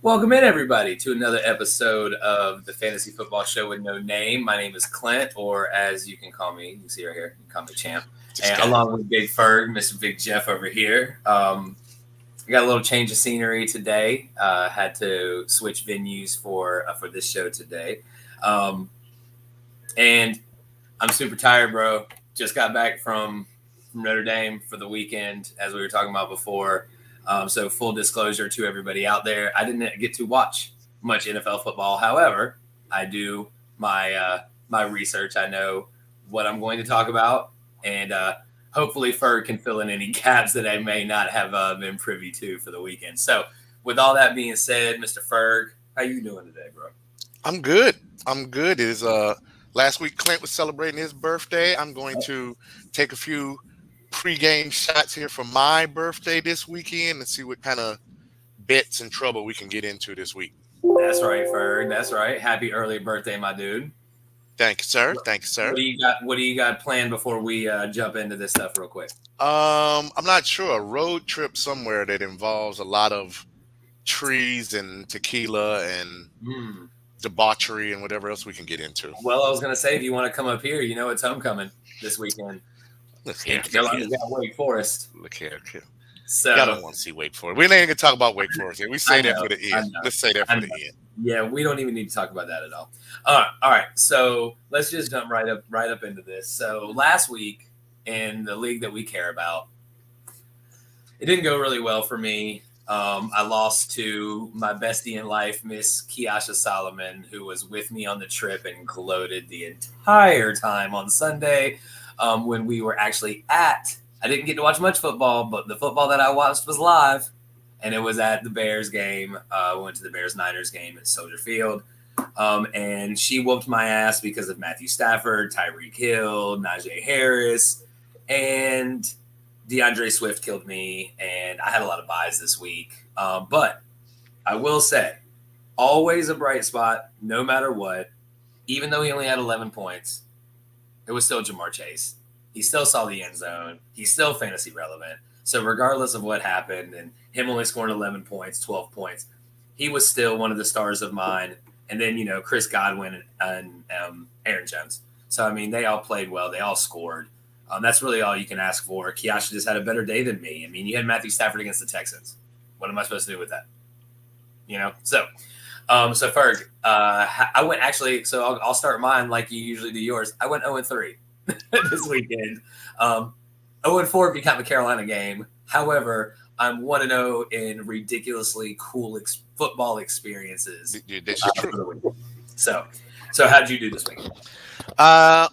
Welcome in, everybody, to another episode of the Fantasy Football Show with No Name. My name is Clint, or as you can call me, you can see right here, you can call me Champ. And along with Big Ferg, Mr. Big Jeff over here. We got a little change of scenery today. Had to switch venues for this show today. And I'm super tired, bro. Just got back from Notre Dame for the weekend, as we were talking about before. So full disclosure to everybody out there, I didn't get to watch much NFL football. However, I do my research. I know what I'm going to talk about, and hopefully Ferg can fill in any gaps that I may not have been privy to for the weekend. So with all that being said, Mr. Ferg, how you doing today, bro? I'm good. It is last week Clint was celebrating his birthday. I'm going to take a few pre-game shots here for my birthday this weekend and see what kind of bets and trouble we can get into this week. That's right, Ferg. That's right. Happy early birthday, my dude. Thank you, sir. What do you got planned before we jump into this stuff real quick? I'm not sure. A road trip somewhere that involves a lot of trees and tequila and debauchery and whatever else we can get into. Well, I was going to say, if you want to come up here, you know it's homecoming this weekend. Look here. Carolina's got Wake Forest. Look here. So I don't want to see Wake Forest. We ain't going to talk about Wake Forest here. We say that for the end. Let's say that for the end. Yeah, we don't even need to talk about that at all. All right. So let's just jump right up into this. So last week in the league that we care about, it didn't go really well for me. I lost to my bestie in life, Miss Kiasha Solomon, who was with me on the trip and gloated the entire time on Sunday when we were actually at. I didn't get to watch much football, but the football that I watched was live, and it was at the Bears game. We went to the Bears-Niners game at Soldier Field, and she whooped my ass because of Matthew Stafford, Tyreek Hill, Najee Harris, and DeAndre Swift killed me, and I had a lot of buys this week. But I will say, always a bright spot, no matter what. Even though he only had 11 points, it was still Jamar Chase. He still saw the end zone. He's still fantasy relevant. So regardless of what happened, and him only scoring 11 points, 12 points, he was still one of the stars of mine. And then, Chris Godwin and Aaron Jones. So, I mean, they all played well. They all scored. That's really all you can ask for. Kiasha just had a better day than me. I mean, you had Matthew Stafford against the Texans. What am I supposed to do with that? So Ferg, I went actually. So I'll start mine like you usually do yours. I went 0-3 this weekend. 0-4 if you count the Carolina game. However, I'm 1-0 in ridiculously cool football experiences. This is true. So how'd you do this week?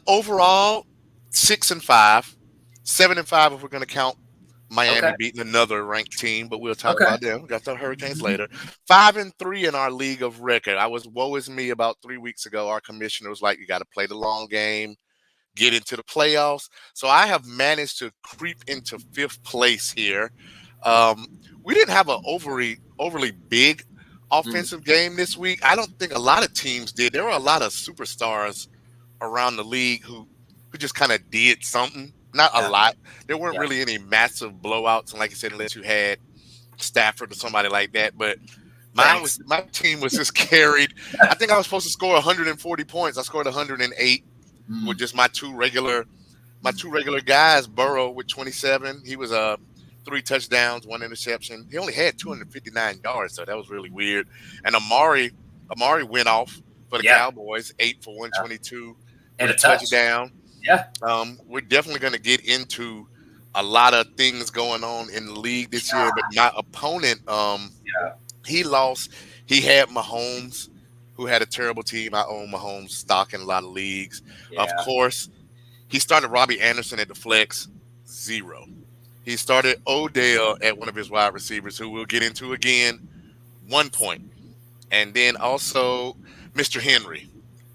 Overall, 6-5, 7-5 if we're going to count Miami beating another ranked team, but we'll talk about them. We got the Hurricanes later. 5-3 in our league of record. Woe is me about 3 weeks ago. Our commissioner was like, you got to play the long game, get into the playoffs. So I have managed to creep into 5th place here. We didn't have an overly big offensive game this week. I don't think a lot of teams did. There were a lot of superstars around the league who just kind of did something. Not a lot. There weren't really any massive blowouts. And like you said, unless you had Stafford or somebody like that. But my team was just carried. I think I was supposed to score 140 points. I scored 108 with just my two regular guys. Burrow with 27. He was 3 touchdowns, 1 interception. He only had 259 yards, so that was really weird. And Amari went off for the Cowboys, 8 for 122 and a touchdown. Yeah. We're definitely going to get into a lot of things going on in the league this year. But my opponent, he lost. He had Mahomes, who had a terrible team. I own Mahomes stock in a lot of leagues. Yeah. Of course, he started Robbie Anderson at the flex, 0. He started Odell at one of his wide receivers, who we'll get into again, 1 point. And then also Mr. Henry.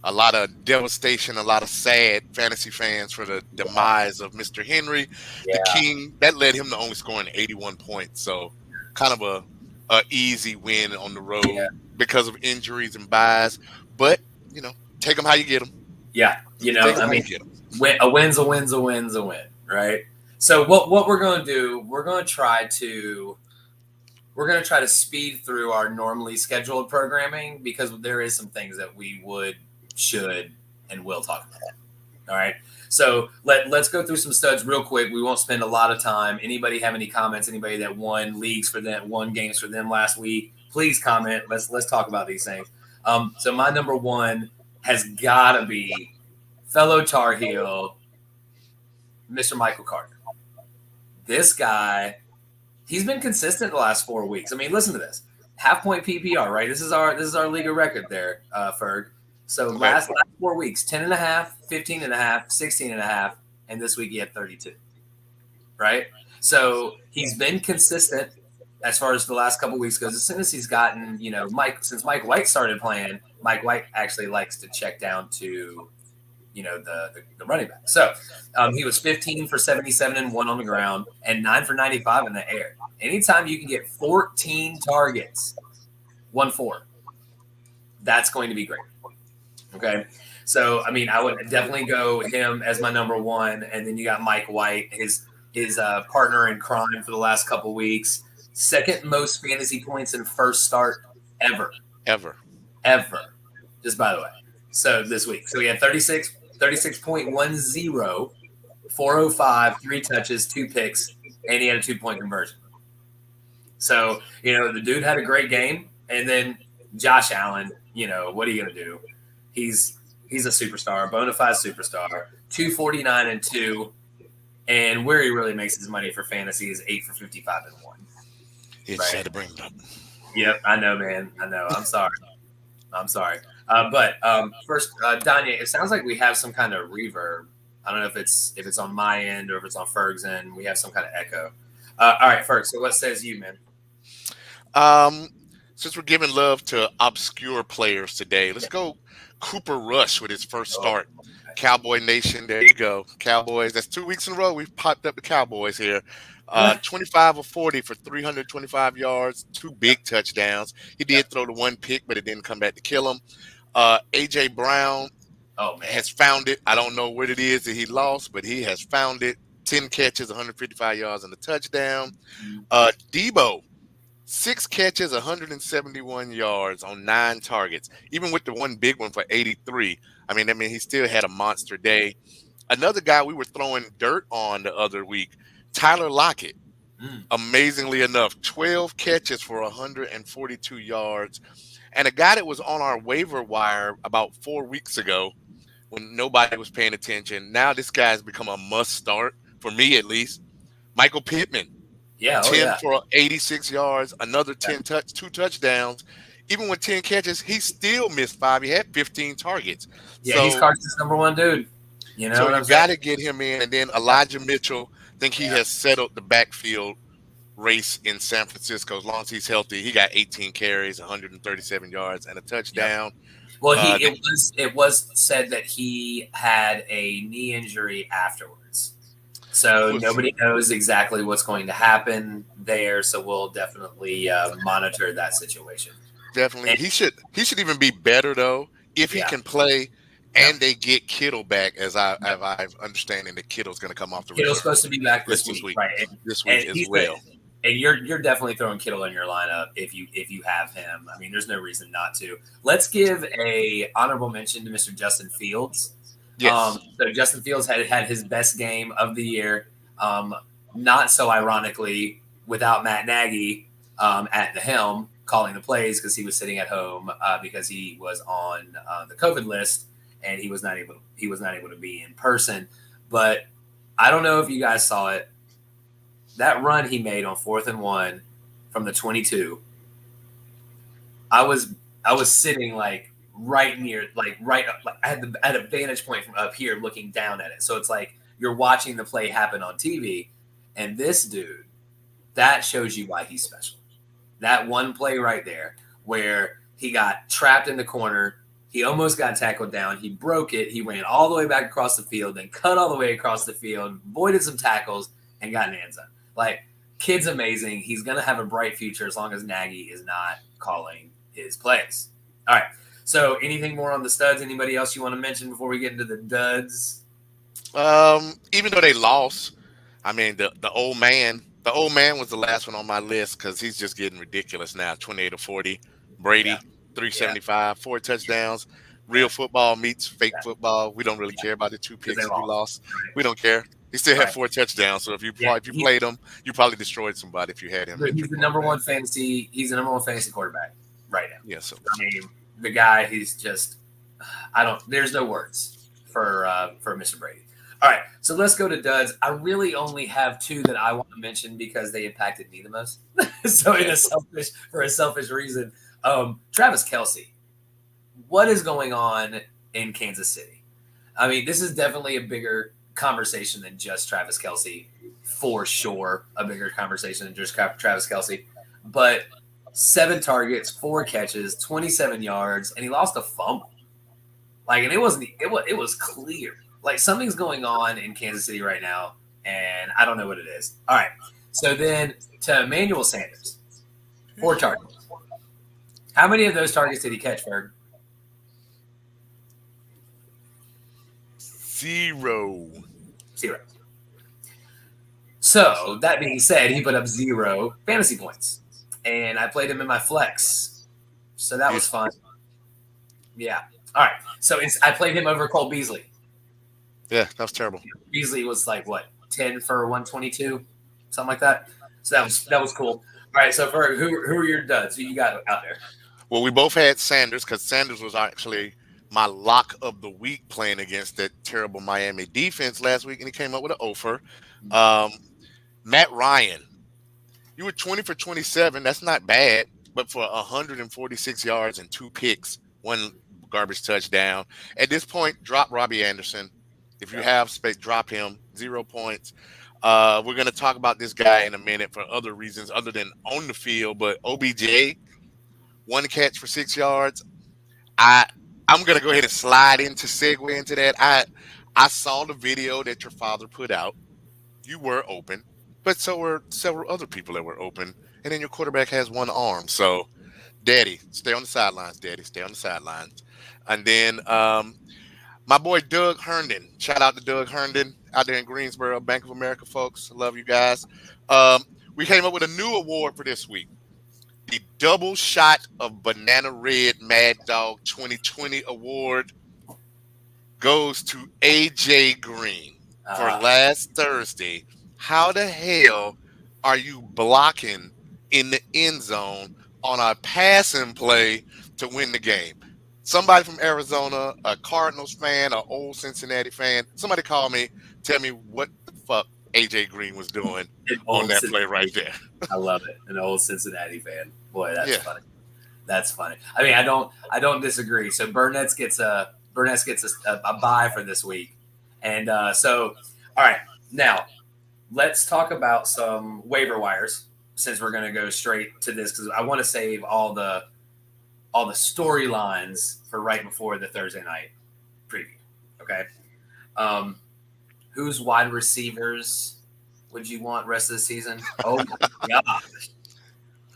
A lot of devastation, a lot of sad fantasy fans for the demise of Mr. Henry, the king. That led him to only scoring 81 points. So kind of a easy win on the road because of injuries and buys. But, take them how you get them. Yeah. A win's a win, right? So what we're going to do, we're going to try to we're going to try to speed through our normally scheduled programming because there is some things that we would, should, and will talk about. All right. So let's go through some studs real quick. We won't spend a lot of time. Anybody have any comments? Anybody that won leagues for them, won games for them last week? Please comment. Let's talk about these things. So my number one has got to be fellow Tar Heel, Mr. Michael Carter. This guy, he's been consistent the last 4 weeks. I mean, listen to this. Half point PPR, right? This is our league of record there, Ferg. So last 4 weeks, 10.5, 15.5, 16.5, and this week he had 32. Right? So he's been consistent as far as the last couple of weeks goes. As soon as he's gotten, since Mike White started playing, Mike White actually likes to check down to, the running back. So he was 15 for 77 and 1 on the ground and 9 for 95 in the air. Anytime you can get 14 targets, 1-4, that's going to be great. Okay. So, I mean, I would definitely go him as my number one. And then you got Mike White, his partner in crime for the last couple weeks. Second most fantasy points in first start ever. Just by the way. So this week. So he had 36.10, 405, 3 touches, 2 picks, and he had a 2-point conversion. So, the dude had a great game. And then Josh Allen, what are you going to do? He's a superstar, a bona fide superstar, 249 and 2. And where he really makes his money for fantasy is 8 for 55 and 1. It's sad to bring it up. Yep, I know, man. I know. I'm sorry. But first, Danya, it sounds like we have some kind of reverb. I don't know if it's on my end or if it's on Ferg's end. We have some kind of echo. All right, Ferg. So what says you, man? Since we're giving love to obscure players today, let's go Cooper Rush with his first start. Cowboy Nation, there you go. Cowboys. That's 2 weeks in a row. We've popped up the Cowboys here. 25 of 40 for 325 yards, 2 big touchdowns. He did throw the 1 pick, but it didn't come back to kill him. A.J. Brown has found it. I don't know what it is that he lost, but he has found it. 10 catches, 155 yards, and a touchdown. Debo, 6 catches, 171 yards on 9 targets. Even with the 1 big one for 83. I mean, he still had a monster day. Another guy we were throwing dirt on the other week, Tyler Lockett. Amazingly enough, 12 catches for 142 yards. And a guy that was on our waiver wire about 4 weeks ago when nobody was paying attention. Now this guy has become a must start, for me at least. Michael Pittman. 10 for 86 yards, another 2 touchdowns. Even with 10 catches, he still missed 5. He had 15 targets. Yeah, he's Carson's number one dude. So you got to get him in. And then Elijah Mitchell, I think he has settled the backfield race in San Francisco. As long as he's healthy, he got 18 carries, 137 yards, and a touchdown. Well, it was said that he had a knee injury afterwards. So nobody knows exactly what's going to happen there. So we'll definitely monitor that situation. Definitely. And he should even be better, though, if he can play and they get Kittle back, as I've understanding that Kittle's going to come off the Kittle's supposed to be back this week. Right. This week as well. And you're definitely throwing Kittle in your lineup if you have him. I mean, there's no reason not to. Let's give a honorable mention to Mr. Justin Fields. Yes. So Justin Fields had his best game of the year. Not so ironically, without Matt Nagy at the helm calling the plays because he was sitting at home because he was on the COVID list and he was not able to be in person. But I don't know if you guys saw it. That run he made on 4th and 1 from the 22. I was sitting right near, right up. I had a vantage point from up here looking down at it. So it's like you're watching the play happen on TV. And this dude, that shows you why he's special. That one play right there where he got trapped in the corner. He almost got tackled down. He broke it. He ran all the way back across the field, then cut all the way across the field, avoided some tackles, and got an end zone. Kid's amazing. He's going to have a bright future as long as Nagy is not calling his plays. All right. So anything more on the studs? Anybody else you want to mention before we get into the duds? Even though they lost, I mean, the old man, The old man was the last one on my list because he's just getting ridiculous now. 28 or 40. Brady, Yeah. 375, 4 touchdowns. Yeah. Real football meets fake Yeah. football. We don't really Yeah. care about the 2 Because they picks if you lost. Right. We don't care. He still had Right. 4 touchdowns. So if you Yeah. played him, you probably destroyed somebody if you had him. But At he's your the number quarterback. one fantasy. He's the number one fantasy quarterback right now. Yeah. So I mean, the guy. He's just. I don't. There's no words for Mr. Brady. All right, so let's go to duds. I really only have 2 that I want to mention because they impacted me the most. So for a selfish reason, Travis Kelce. What is going on in Kansas City? I mean, this is definitely a bigger conversation than just Travis Kelce, for sure. A bigger conversation than just Travis Kelce. But 7 targets, 4 catches, 27 yards, and he lost a fumble. Like, and it was clear. Like, something's going on in Kansas City right now, and I don't know what it is. All right. So then to Emmanuel Sanders, 4 targets. How many of those targets did he catch, Ferg? 0. So that being said, he put up 0 fantasy points, and I played him in my flex. So that was fun. Yeah. All right. So I played him over Cole Beasley. Yeah, that was terrible. Beasley was like, what, 10 for 122, something like that. So that was cool. All right, so for who are your duds? Who you got out there? Well, we both had Sanders because Sanders was actually my lock of the week playing against that terrible Miami defense last week, and he came up with an offer. Matt Ryan, you were 20 for 27. That's not bad, but for 146 yards and 2 picks, 1 garbage touchdown. At this point, drop Robbie Anderson. If you have space, drop him. 0 points. We're going to talk about this guy in a minute for other reasons other than on the field. But OBJ, 1 catch for 6 yards. I'm going to go ahead and slide segue into that. I saw the video that your father put out. You were open, but so were several other people that were open. And then your quarterback has 1 arm. So, Daddy, stay on the sidelines, Daddy. Stay on the sidelines. And then my boy Doug Herndon. Shout out to Doug Herndon out there in Greensboro, Bank of America, folks. Love you guys. We came up with a new award for this week. The Double Shot of Banana Red Mad Dog 2020 award goes to AJ Green for last Thursday. How the hell are you blocking in the end zone on a passing play to win the game? Somebody from Arizona, a Cardinals fan, an old Cincinnati fan, somebody call me, tell me what the fuck AJ Green was doing on that play right there. I love it. An old Cincinnati fan. Boy, that's funny. That's funny. I mean, I don't disagree. So Burnett gets a bye for this week. And so, all right, now let's talk about some waiver wires since we're going to go straight to this because I want to save all the storylines for right before the Thursday night preview. Okay. Whose wide receivers would you want rest of the season? Oh my gosh.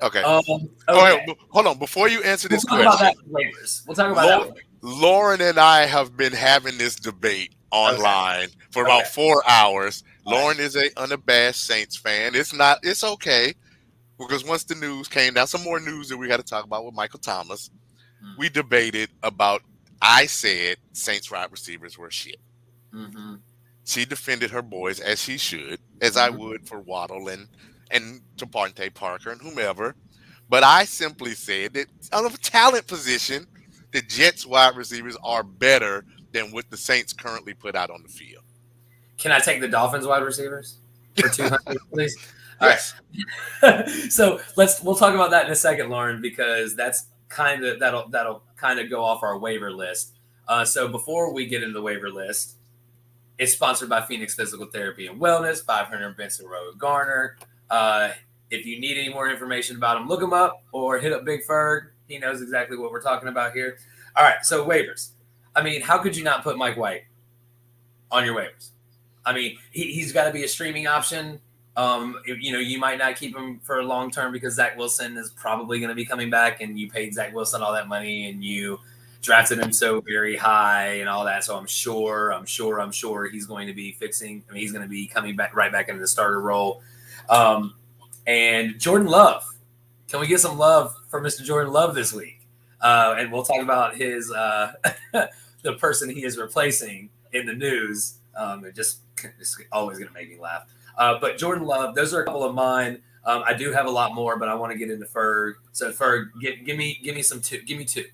Okay. Okay. Right, hold on. Before you answer this question, we'll talk about that. Lauren and I have been having this debate online for about 4 hours. Lauren is an unabashed Saints fan. It's okay because once the news came down, some more news that we got to talk about with Michael Thomas. We debated about. I said Saints wide receivers were shit. Mm-hmm. She defended her boys as she should, as I would for Waddle and Devontae Parker and whomever. But I simply said that out of a talent position, the Jets wide receivers are better than what the Saints currently put out on the field. Can I take the Dolphins wide receivers for 200, please? Yes. All right. So we'll talk about that in a second, Lauren, because that's that'll kind of go off our waiver list. So before we get into the waiver list, it's sponsored by Phoenix Physical Therapy and Wellness, 500 Benson Road, Garner. If you need any more information about them, look them up or hit up Big Ferg. He knows exactly what we're talking about here. All right, so waivers. I mean, how could you not put Mike White on your waivers? I mean, he's got to be a streaming option. You might not keep him for long term because Zach Wilson is probably going to be coming back, and you paid Zach Wilson all that money, and you drafted him so very high and all that. So I'm sure he's going to be he's going to be coming back right back into the starter role. And Jordan Love. Can we get some love for Mr. Jordan Love this week? And we'll talk about his the person he is replacing in the news. It's always going to make me laugh. But Jordan Love, those are a couple of mine. I do have a lot more, but I want to get into Ferg. So Ferg, give me some two. Give me two.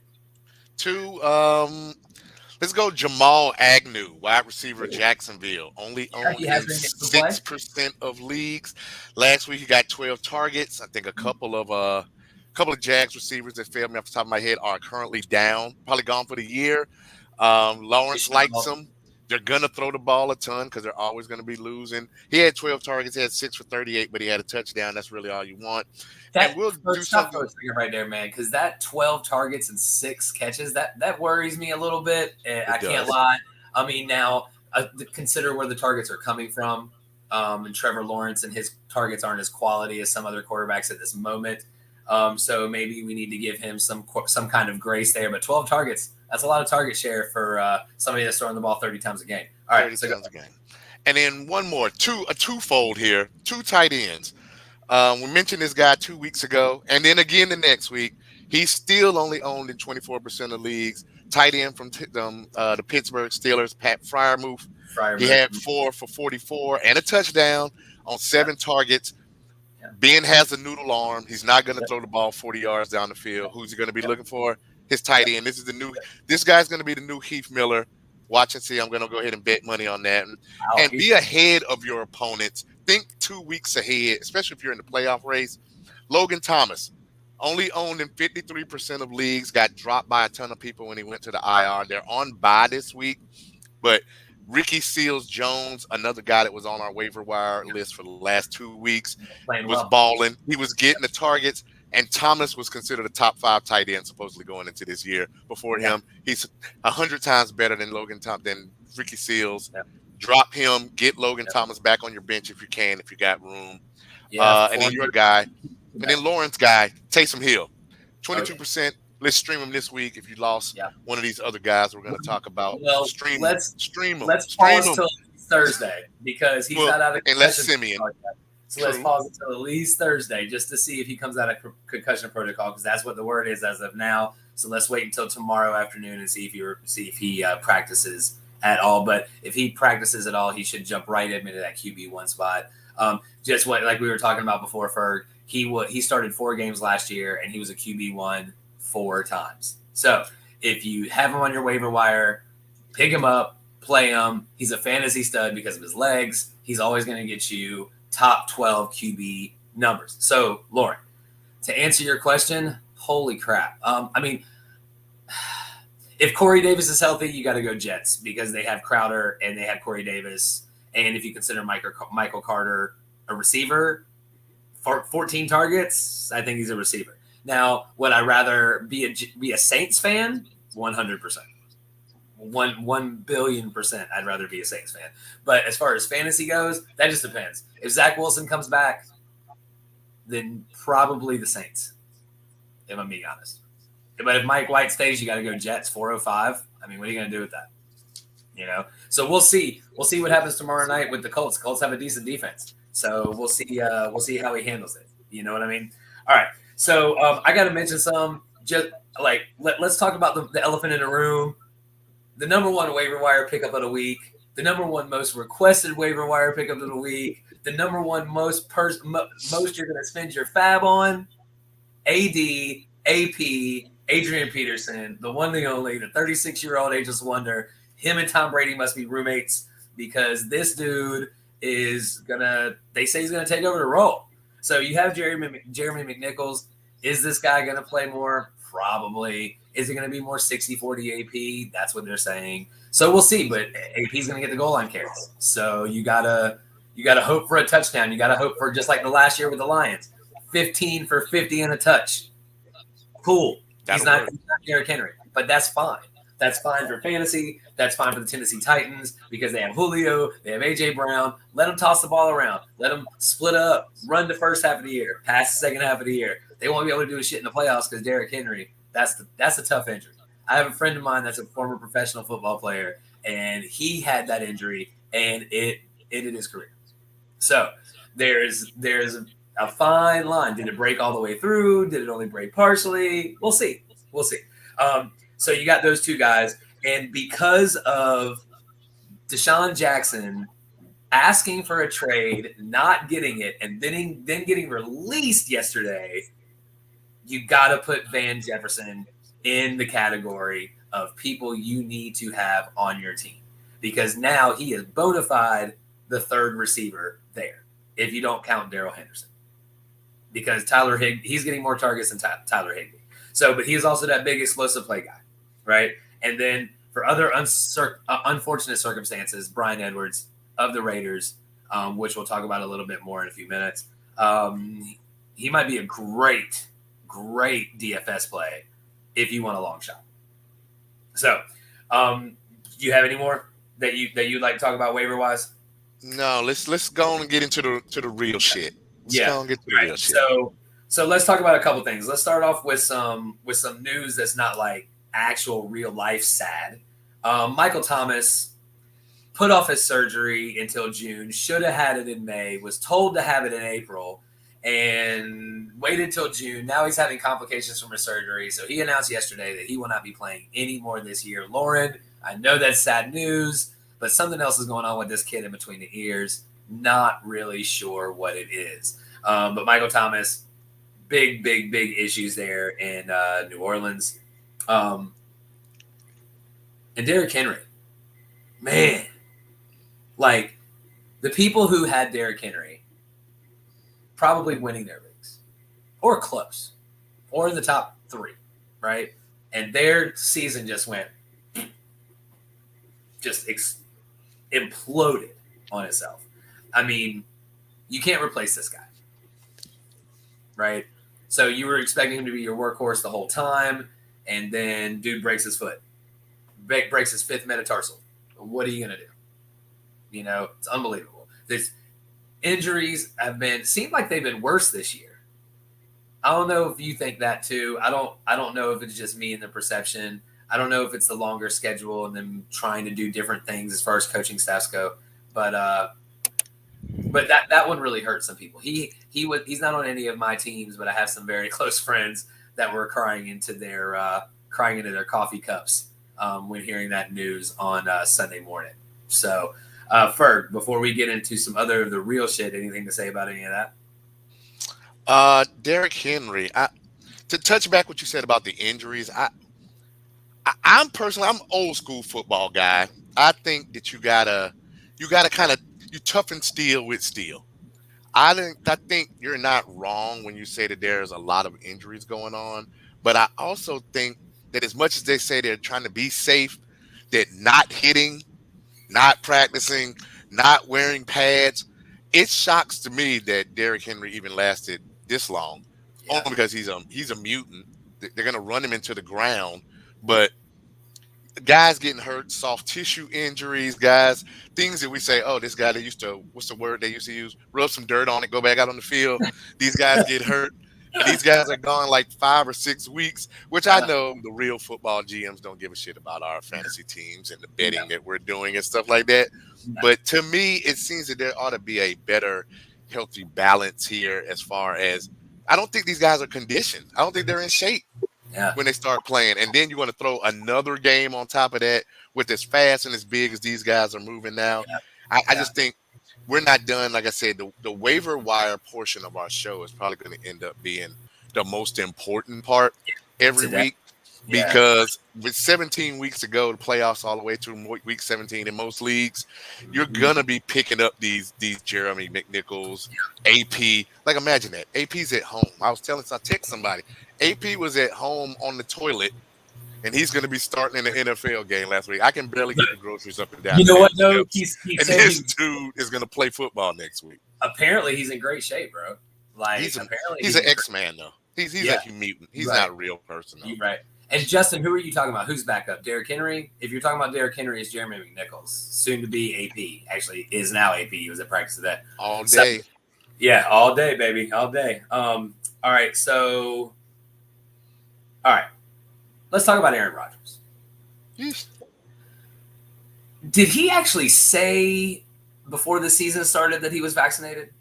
Let's go Jamal Agnew, wide receiver, Jacksonville. Only owned in 6% of leagues. Last week he got 12 targets. I think a couple of Jags receivers that failed me off the top of my head are currently down, probably gone for the year. Lawrence likes them. They're going to throw the ball a ton because they're always going to be losing. He had 12 targets. He had 6 for 38, but he had a touchdown. That's really all you want. And we'll do something right there, man, because that 12 targets and 6 catches, that worries me a little bit. I can't lie. I mean, now consider where the targets are coming from. And Trevor Lawrence and his targets aren't as quality as some other quarterbacks at this moment. So maybe we need to give him some kind of grace there. But 12 targets, that's a lot of target share for somebody that's throwing the ball 30 times a game. All right, 30 times a game. And then one more, a twofold here, 2 tight ends. We mentioned this guy 2 weeks ago, and then again the next week. He's still only owned in 24% of leagues. Tight end from the Pittsburgh Steelers, Pat Freiermuth. He had 4 for 44 and a touchdown on 7 targets. Yeah. Ben has a noodle arm. He's not going to throw the ball 40 yards down the field. Who's he going to be looking for? His tight end. This guy's going to be the new Heath Miller. Watch and see. I'm going to go ahead and bet money on that. And be ahead of your opponents. Think 2 weeks ahead, especially if you're in the playoff race. Logan Thomas, only owned in 53% of leagues, got dropped by a ton of people when he went to the IR. They're on bye this week. But Ricky Seals-Jones, another guy that was on our waiver wire list for the last 2 weeks, was balling. He was getting the targets. And Thomas was considered a top 5 tight end supposedly going into this year. Before him, he's 100 times better than than Ricky Seals. Yeah. Drop him, get Logan Thomas back on your bench if you can, if you got room. And then your guy. And then Lawrence guy, Taysom Hill. 22%. Let's stream him this week if you lost one of these other guys we're going to talk about. Well, stream him. Let's pause till Thursday because he's not out of and let's Simeon. So let's pause until at least Thursday just to see if he comes out of concussion protocol because that's what the word is as of now. So let's wait until tomorrow afternoon and see if he practices at all. But if he practices at all, he should jump right into that QB1 spot. Just like we were talking about before, Ferg, he started 4 games last year and he was a QB1 4 times. So if you have him on your waiver wire, pick him up, play him. He's a fantasy stud because of his legs. He's always going to get you top 12 QB numbers. So, Lauren, to answer your question, holy crap. I mean, if Corey Davis is healthy, you got to go Jets because they have Crowder and they have Corey Davis. And if you consider Michael Carter a receiver, 14 targets, I think he's a receiver. Now, would I rather be a Saints fan? 100%. 1 billion%, I'd rather be a Saints fan. But as far as fantasy goes, that just depends. If Zach Wilson comes back, then probably the Saints, if I'm being honest. But if Mike White stays, you got to go Jets 405. I mean, what are you going to do with that? So we'll see. We'll see what happens tomorrow night with the Colts. Colts have a decent defense, so we'll see. We'll see how he handles it. You know what I mean? All right. So I got to mention some. Just like let's talk about the elephant in the room. The number 1 waiver wire pickup of the week, the number 1 most requested waiver wire pickup of the week, the number 1 most you're going to spend your fab on, AP, Adrian Peterson, the one, the only, the 36-year-old ageless wonder. Him and Tom Brady must be roommates because this dude is they say he's going to take over the role. So you have Jeremy McNichols. Is this guy going to play more? Probably. Is it going to be more 60-40 AP? That's what they're saying. So we'll see. But AP's going to get the goal line carries. So you gotta hope for a touchdown. You gotta hope for just like the last year with the Lions, 15 for 50 and a touch. Cool. He's not Derrick Henry, but that's fine. That's fine for fantasy. That's fine for the Tennessee Titans because they have Julio, they have A.J. Brown. Let them toss the ball around. Let them split up, run the first half of the year, pass the second half of the year. They won't be able to do a shit in the playoffs because Derrick Henry, that's a tough injury. I have a friend of mine that's a former professional football player, and he had that injury, and it ended his career. So there's A fine line. Did it break all the way through? Did it only break partially? We'll see. We'll see. So you got those two guys, and because of Desean Jackson asking for a trade, not getting it, and then getting released yesterday, you got to put Van Jefferson in the category of people you need to have on your team, because now he is bona fide the third receiver there, if you don't count Darrell Henderson, because he's getting more targets than Tyler Higbee. So, but he is also that big explosive play guy, right? And then for other unfortunate circumstances, Bryan Edwards of the Raiders, which we'll talk about a little bit more in a few minutes, he might be a great DFS play if you want a long shot. So, do you have any more that you'd like to talk about waiver wise? No, let's go on and get into the real shit. Let's go and get to the real shit. So let's talk about a couple things. Let's start off with some news that's not like actual real life sad. Michael Thomas put off his surgery until June, should have had it in May, was told to have it in April, and waited till June. Now he's having complications from his surgery. So he announced yesterday that he will not be playing anymore this year. Lauren, I know that's sad news, but something else is going on with this kid in between the ears. Not really sure what it is. But Michael Thomas, big issues there in New Orleans. And Derrick Henry, man, like the people who had Derrick Henry probably winning their leagues or close or in the top 3, right? And their season just went, imploded on itself. I mean, you can't replace this guy, right? So you were expecting him to be your workhorse the whole time, and then dude breaks his foot, breaks his 5th metatarsal. What are you going to do? You know, it's unbelievable. There's injuries seem like they've been worse this year. I don't know if you think that too. I don't know if it's just me and the perception. I don't know if it's the longer schedule and them trying to do different things as far as coaching staffs go. But that one really hurt some people. He's not on any of my teams, but I have some very close friends that were crying into their coffee cups when hearing that news on Sunday morning. So, Ferg, before we get into some other of the real shit, anything to say about any of that? Derrick Henry. To touch back what you said about the injuries, I'm old school football guy. I think that you gotta kind of toughen steel with steel. I think you're not wrong when you say that there's a lot of injuries going on, but I also think that as much as they say they're trying to be safe, that not hitting, not practicing, not wearing pads, it shocks to me that Derrick Henry even lasted this long. Yeah. Only because he's a mutant. They're going to run him into the ground, but guys getting hurt, soft tissue injuries, guys, things that we say, oh, this guy, what's the word they used to use? Rub some dirt on it, go back out on the field. These guys get hurt. These guys are gone like 5 or 6 weeks, which I know the real football GMs don't give a shit about our fantasy teams and the betting that we're doing and stuff like that. But to me, it seems that there ought to be a better, healthy balance here as far as I don't think these guys are conditioned. I don't think they're in shape when they start playing. And then you want to throw another game on top of that with as fast and as big as these guys are moving now. I just think we're not done. Like I said, the waiver wire portion of our show is probably going to end up being the most important part every week because with 17 weeks to go, the playoffs all the way through week 17 in most leagues, you're going to be picking up these Jeremy McNichols, AP. Like imagine that. AP's at home. I text somebody. AP was at home on the toilet, and he's going to be starting in the NFL game last week. I can barely get the groceries up and down. You know what, though? And this dude is going to play football next week. Apparently, he's in great shape, bro. Like, he's an X-Man, though. He's a mutant. He's not a real person, though. You're right. And, Justin, who are you talking about? Who's back up? Derrick Henry? If you're talking about Derrick Henry, it's Jeremy McNichols, soon to be AP. Actually, is now AP. He was at practice today. All day. All day, baby. All day. All right, so... All right, let's talk about Aaron Rodgers. Yes. Did he actually say before the season started that he was vaccinated?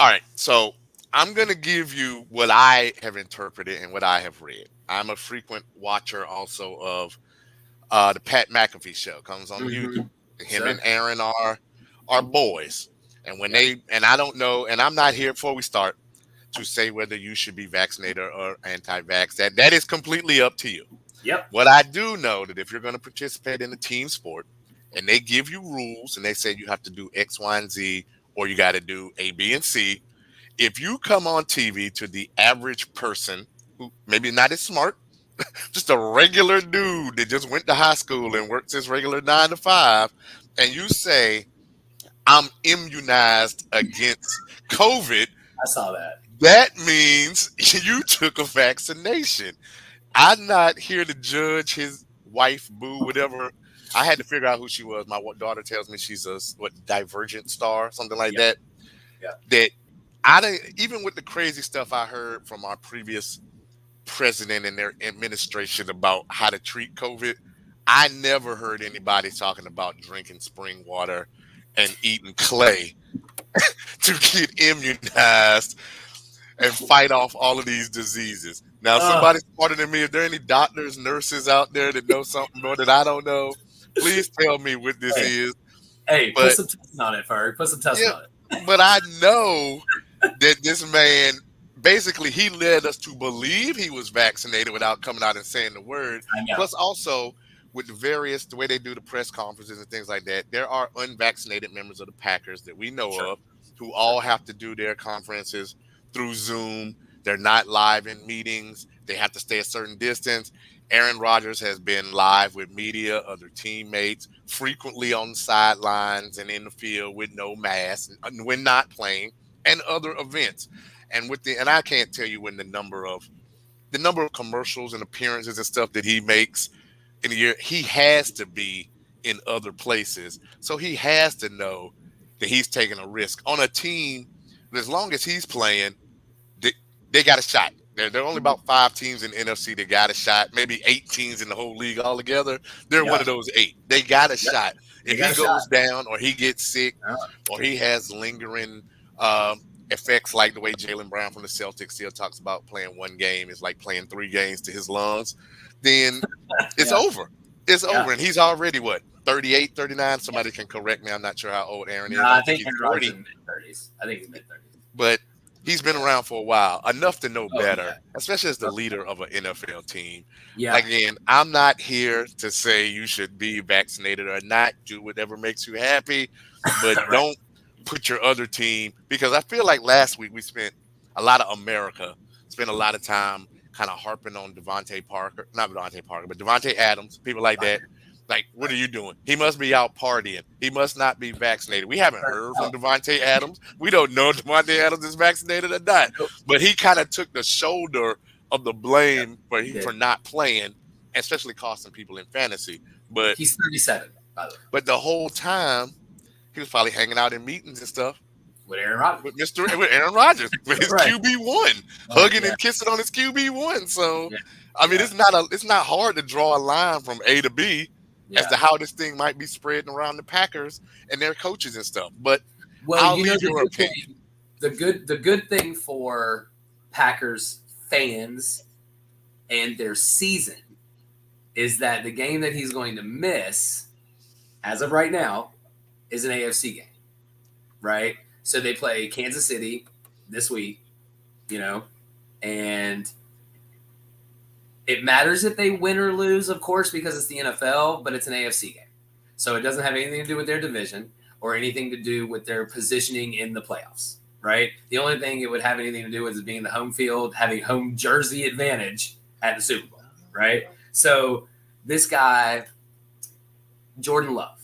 All right, so I'm going to give you what I have interpreted and what I have read. I'm a frequent watcher also of the Pat McAfee show. Comes on YouTube. Him and Aaron are boys. And when and I don't know, and I'm not here before we start to say whether you should be vaccinated or anti-vax. That is completely up to you. Yep. What I do know that if you're going to participate in a team sport and they give you rules and they say you have to do X, Y, and Z, or you got to do A, B, and C, if you come on TV to the average person who maybe not as smart, just a regular dude that just went to high school and works his regular 9 to 5, and you say, I'm immunized against COVID. I saw that. That means you took a vaccination. I'm not here to judge his wife, boo, whatever. I had to figure out who she was. My daughter tells me she's a divergent star, something like that. Yeah. That I didn't, even with the crazy stuff I heard from our previous president and their administration about how to treat COVID, I never heard anybody talking about drinking spring water and eating clay to get immunized and fight off all of these diseases. Now, somebody smarter than me, if there are any doctors, nurses out there that know something more that I don't know, please tell me what this is. Hey, put some testing on it, Ferg. Put some testing on it. But I know that this man, basically, he led us to believe he was vaccinated without coming out and saying the word. Plus, also, with the way they do the press conferences and things like that, there are unvaccinated members of the Packers that we know of who all have to do their conferences through Zoom. They're not live in meetings. They have to stay a certain distance. Aaron Rodgers has been live with media, other teammates, frequently on the sidelines and in the field with no mask when not playing, and other events. And I can't tell you when the number of commercials and appearances and stuff that he makes in a year. He has to be in other places, so he has to know that he's taking a risk on a team. As long as he's playing, they got a shot. There are only about 5 teams in the NFC that got a shot. Maybe 8 teams in the whole league altogether. They're one of those 8. They got a shot. If he goes down or he gets sick or he has lingering effects like the way Jaylen Brown from the Celtics still talks about playing one game is like playing 3 games to his lungs, then it's over. It's over. And he's already, 38, 39? Somebody can correct me. I'm not sure how old Aaron is. I think he's 40. Mid-30s. I think he's mid-30s. But he's been around for a while, enough to know better, especially as the leader of an NFL team. Yeah. Again, I'm not here to say you should be vaccinated or not. Do whatever makes you happy, but don't put your other team, because I feel like last week we spent a lot of time kind of harping on Devontae Adams, people like that. Like, what are you doing? He must be out partying. He must not be vaccinated. We haven't heard from Devontae Adams. We don't know if Devontae Adams is vaccinated or not. But he kind of took the shoulder of the blame for not playing, especially costing people in fantasy. But he's 37, by the way. But the whole time, he was probably hanging out in meetings and stuff with Aaron Rodgers, with Aaron Rodgers, with his QB1, hugging and kissing on his QB1. So, I mean, it's not hard to draw a line from A to B. As to how this thing might be spreading around the Packers and their coaches and stuff. But I'll leave your opinion. The good thing for Packers fans and their season is that the game that he's going to miss, as of right now, is an AFC game, right? So they play Kansas City this week, and it matters if they win or lose, of course, because it's the NFL, but it's an AFC game. So it doesn't have anything to do with their division or anything to do with their positioning in the playoffs, right? The only thing it would have anything to do with is being the home field, having home jersey advantage at the Super Bowl, right? So this guy, Jordan Love,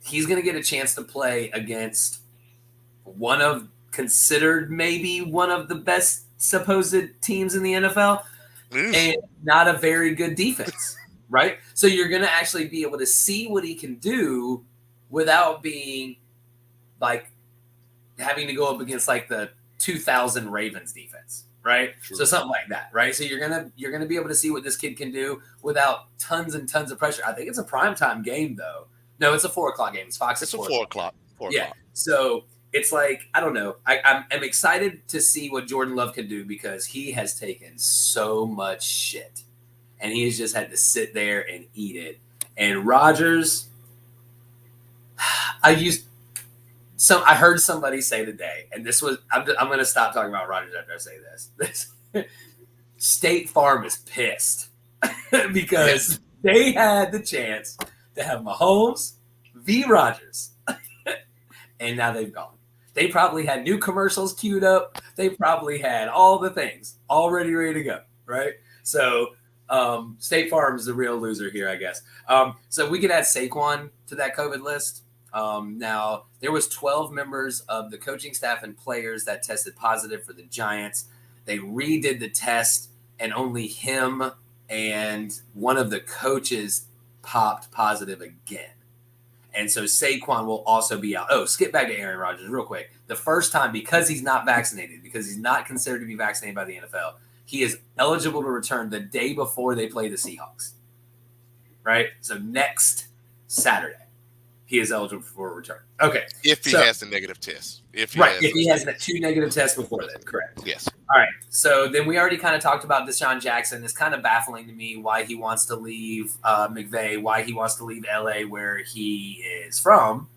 he's going to get a chance to play against considered maybe one of the best supposed teams in the NFL. And not a very good defense, right? So you're going to actually be able to see what he can do without being like having to go up against like the 2000 Ravens defense, right? Sure. So something like that, right? So you're going to be able to see what this kid can do without tons and tons of pressure. I think it's a primetime game though. No, it's a 4:00 game. It's Fox. It's a 4:00. Yeah. So it's like, I don't know. I'm excited to see what Jordan Love can do because he has taken so much shit. And he has just had to sit there and eat it. And Rodgers, I heard somebody say today, and this was, I'm going to stop talking about Rodgers after I say this. State Farm is pissed because they had the chance to have Mahomes v. Rodgers, and now they've gone. They probably had new commercials queued up. They probably had all the things already ready to go, right? So State Farm is the real loser here, I guess. So we could add Saquon to that COVID list. Now, there was 12 members of the coaching staff and players that tested positive for the Giants. They redid the test, and only him and one of the coaches popped positive again. And so Saquon will also be out. Oh, skip back to Aaron Rodgers real quick. The first time, because he's not vaccinated, because he's not considered to be vaccinated by the NFL, he is eligible to return the day before they play the Seahawks. Right? So next Saturday, he is eligible for a return. Okay. If he has the negative test. If he has the 2 negative tests before then, correct. Yes. All right. So then we already kind of talked about Desean Jackson. It's kind of baffling to me why he wants to leave McVay, why he wants to leave LA where he is from.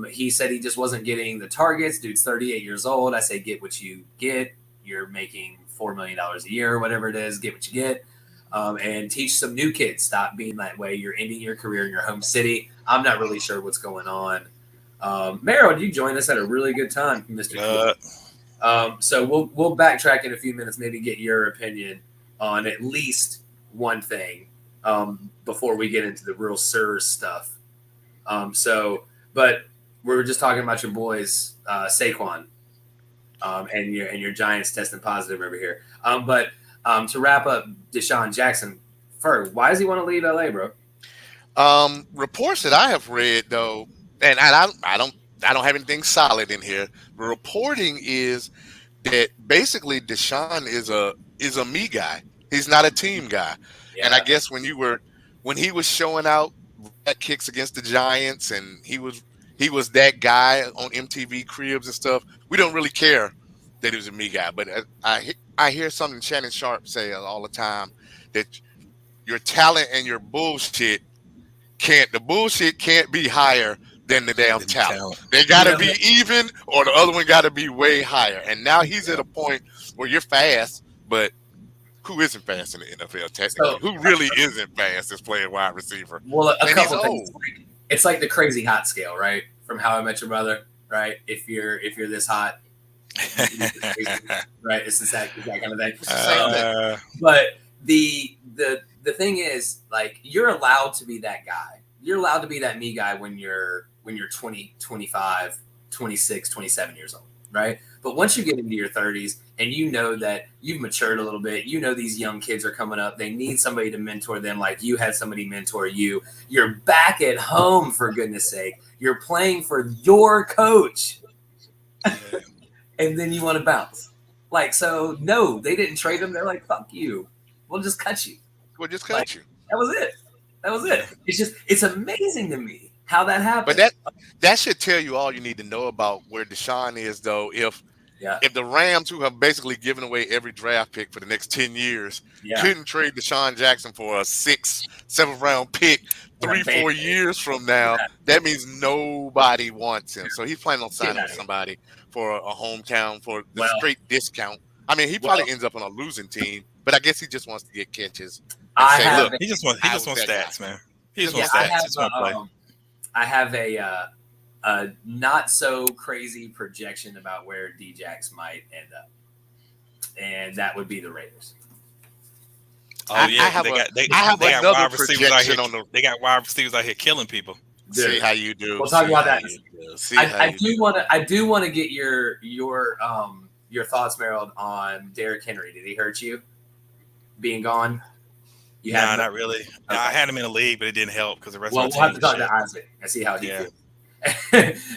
He said he just wasn't getting the targets. Dude's 38 years old. I say get what you get. You're making $4 million a year or whatever it is. Get what you get. And teach some new kids. Stop being that way. You're ending your career in your home city. I'm not really sure what's going on. Merrill, you joined us at a really good time, Mr. So we'll backtrack in a few minutes, maybe get your opinion on at least one thing before we get into the real serious stuff. But we were just talking about your boys, Saquon, and your Giants testing positive over here. But to wrap up, Desean Jackson, first, why does he want to leave LA, bro? Reports that I have read, though, and I don't have anything solid in here. The reporting is that basically Desean is a me guy. He's not a team guy. Yeah. And I guess when he was showing out red kicks against the Giants, and he was that guy on MTV Cribs and stuff, we don't really care that he was a me guy. But I hear something Shannon Sharp say all the time, that your talent and your bullshit can't be higher than the damn talent. They got to be even, or the other one got to be way higher. And now he's at a point where you're fast, but who isn't fast in the NFL technically? So, who really isn't fast is playing wide receiver? Well, a couple things. It's like the crazy hot scale, right? From How I Met Your Mother, right? If you're this hot, right? It's that kind of thing. But the thing is, like, you're allowed to be that guy. You're allowed to be that me guy when you're 20, 25, 26, 27 years old, right? But once you get into your 30s and you know that you've matured a little bit, you know these young kids are coming up, they need somebody to mentor them like you had somebody mentor you. You're back at home, for goodness sake. You're playing for your coach. And then you want to bounce. Like, so, no, they didn't trade him. They're like, fuck you. We'll just cut you. You. That was it. It's amazing to me how that happened. But that should tell you all you need to know about where Desean is, though. If the Rams, who have basically given away every draft pick for the next 10 years, couldn't trade Desean Jackson for a 6th, 7th round pick 3-4 years from now, that means nobody wants him. So he's planning on signing with somebody for a hometown for the straight discount. I mean, he probably ends up on a losing team, but I guess he just wants to get catches. He just wants stats, man. He just wants stats. I have a not so crazy projection about where D-Jax might end up, and that would be the Raiders. Oh yeah, they got wide receivers out here. They got wide receivers out here killing people. Dude, see how you do. We'll talk about that. I do want to get your thoughts, Merrill, on Derrick Henry. Did he hurt you being gone? Nah, not really. Okay. I had him in the league, but it didn't help because the rest of the team. We'll have to talk to Isaac and see how he feels.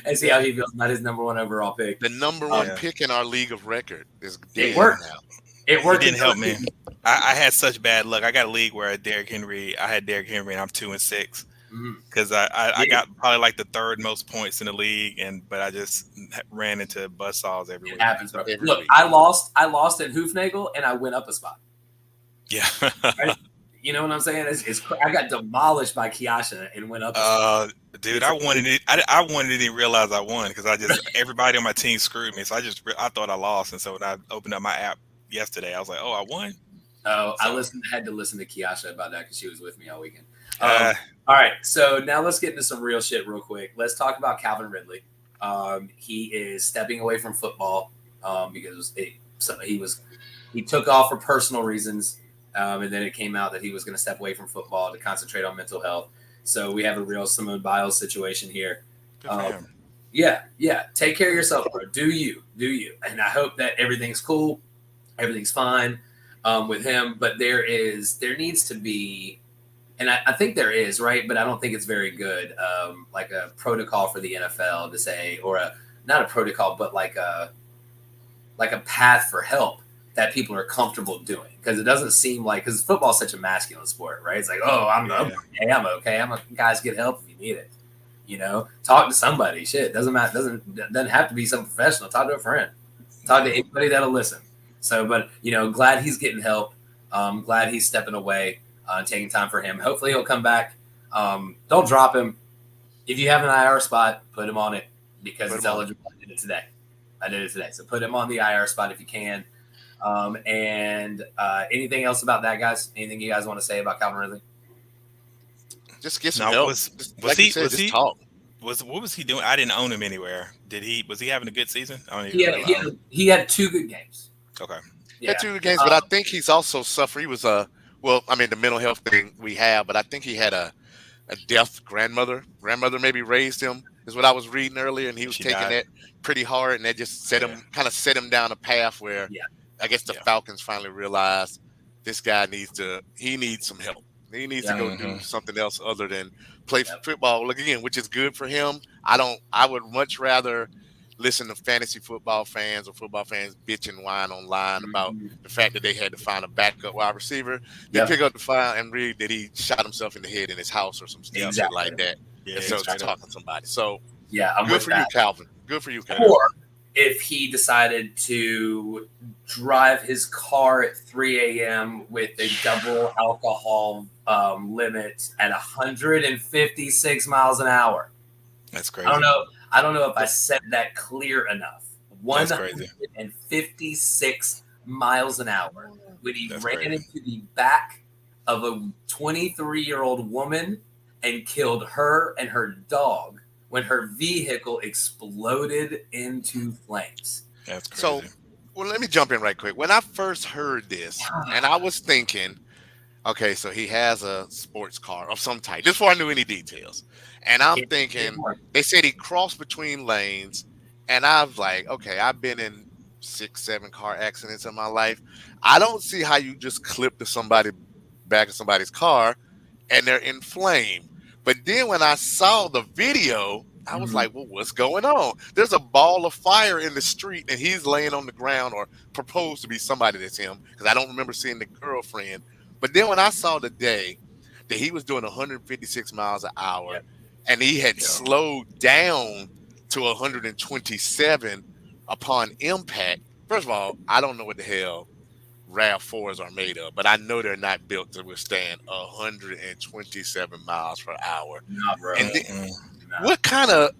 And see how he feels about his number 1 overall pick. The number 1 pick in our league of record is dead. It worked. Now. It worked. It didn't help me. I had such bad luck. I got a league where I had Derrick Henry and I'm 2-6. because I got probably like the third most points in the league, but I just ran into buzzsaws everywhere. It happens, bro. Look, I lost at Hoofnagel, and I went up a spot. Yeah. Right? You know what I'm saying? I got demolished by Kiasha and went up a spot. Dude, I wanted it. I wanted it, didn't realize I won because everybody on my team screwed me. So I thought I lost, and so when I opened up my app yesterday, I was like, oh, I won. Oh, so, I had to listen to Kiasha about that because she was with me all weekend. All right, so now let's get into some real shit real quick. Let's talk about Calvin Ridley. He is stepping away from football because he took off for personal reasons, and then it came out that he was going to step away from football to concentrate on mental health. So we have a real Simone Biles situation here. Yeah. Take care of yourself, bro. Do you? And I hope that everything's cool, everything's fine with him. But there needs to be, and I think there is, right? But I don't think it's very good. Like a protocol for the NFL to say, or not a protocol, but like a path for help that people are comfortable doing. Because it doesn't seem like, because football is such a masculine sport, right? It's like, oh, I'm okay. Guys, get help if you need it. You know, talk to somebody. Shit, doesn't matter. Doesn't have to be some professional. Talk to a friend. Talk to anybody that'll listen. So, but glad he's getting help. Glad he's stepping away, taking time for him. Hopefully he'll come back. Don't drop him. If you have an IR spot, put him on it because it's eligible. I did it today. So put him on the IR spot if you can. And anything else about that, guys? Anything you guys want to say about Calvin Ridley? Just get some help. What was he doing? I didn't own him anywhere. Was he having a good season? He had 2 good games. Okay. He had 2 good games, but I think he's also suffered. He was the mental health thing we have, but I think he had a deaf grandmother. Grandmother maybe raised him, is what I was reading earlier, and he was taking that pretty hard, and that just set him down a path where I guess the Falcons finally realized this guy needs some help. He needs to go do something else other than play football again, which is good for him. I would much rather listen to fantasy football fans or football fans bitch and whine online about the fact that they had to find a backup wide receiver. They pick up the file and read that he shot himself in the head in his house or some shit like that. Yeah, so it's talking to somebody. So good for you, Calvin. Good for you, Calvin. Or if he decided to drive his car at 3 a.m. with a double alcohol limit at 156 miles an hour. That's crazy. I don't know if I said that clear enough. 156 miles an hour when he ran into the back of a 23-year-old woman and killed her and her dog when her vehicle exploded into flames. That's crazy. So, let me jump in right quick. When I first heard this, and I was thinking, okay, so he has a sports car of some type. Just before I knew any details. And I'm thinking, they said he crossed between lanes. And I was like, okay, I've been in 6-7 car accidents in my life. I don't see how you just clip to somebody back of somebody's car and they're in flame. But then when I saw the video, I was like, well, what's going on? There's a ball of fire in the street and he's laying on the ground, or proposed to be somebody that's him, because I don't remember seeing the girlfriend. But then when I saw the day that he was doing 156 miles an hour and he had slowed down to 127 upon impact, first of all, I don't know what the hell RAV4s are made of, but I know they're not built to withstand 127 miles per hour. Nah, bro. And then, what kind of?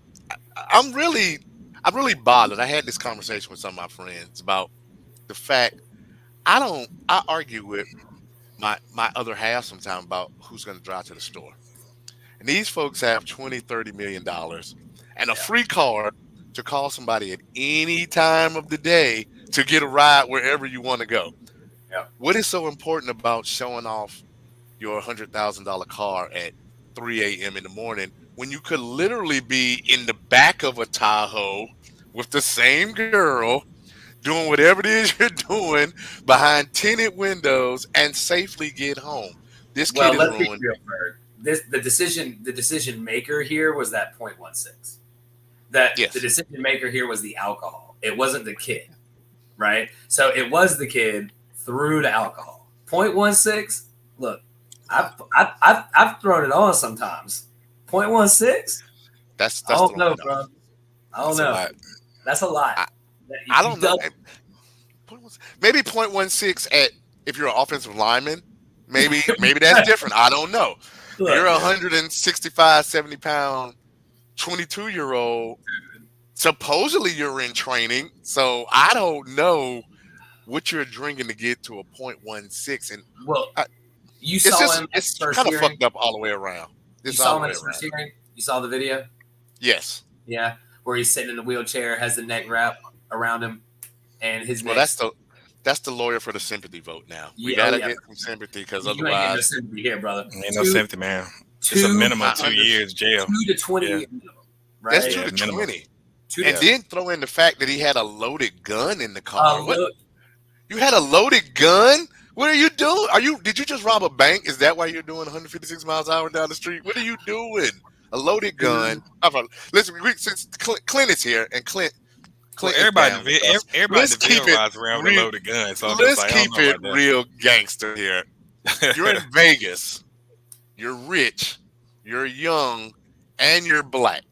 I'm really bothered. I had this conversation with some of my friends about the fact I argue with my other half sometimes about who's going to drive to the store. And these folks have $20-30 million and a free car to call somebody at any time of the day to get a ride wherever you want to go. Yeah. What is so important about showing off your $100,000 car at 3 a.m. in the morning when you could literally be in the back of a Tahoe with the same girl doing whatever it is you're doing behind tinted windows and safely get home? This kid is ruined. The decision maker here was that 0.16. The decision maker here was the alcohol. It wasn't the kid, right? So it was the kid through the alcohol. 0.16. Look, I've thrown it on sometimes. 0.16? That's I don't know, throwing bro. off. I don't know. That's a lot. I don't know. Maybe 0.16 at if you're an offensive lineman. Maybe that's different. I don't know. Look, you're 165, 70 pound, 22-year-old. Supposedly you're in training, so I don't know what you're drinking to get to a 0.16. And you saw him. It's kind of fucked up all the way around. You saw him at his first hearing. You saw the video. Yes. Yeah, where he's sitting in the wheelchair, has the neck wrap around him, and his neck. Well, that's the lawyer for the sympathy vote now. We gotta get some sympathy because otherwise, ain't getting no sympathy here, brother. Ain't no sympathy, man. It's a minimum 2 years jail. 2 to 20 years minimum, right? That's 2 to 20. And then throw in the fact that he had a loaded gun in the car. You had a loaded gun? What are you doing? Did you just rob a bank? Is that why you're doing 156 miles an hour down the street? What are you doing? A loaded gun. Listen, since Clint is here, and Clint everybody in the video rides around with a loaded gun. So let's keep it real gangster here. You're in Vegas. You're rich. You're young, and you're black.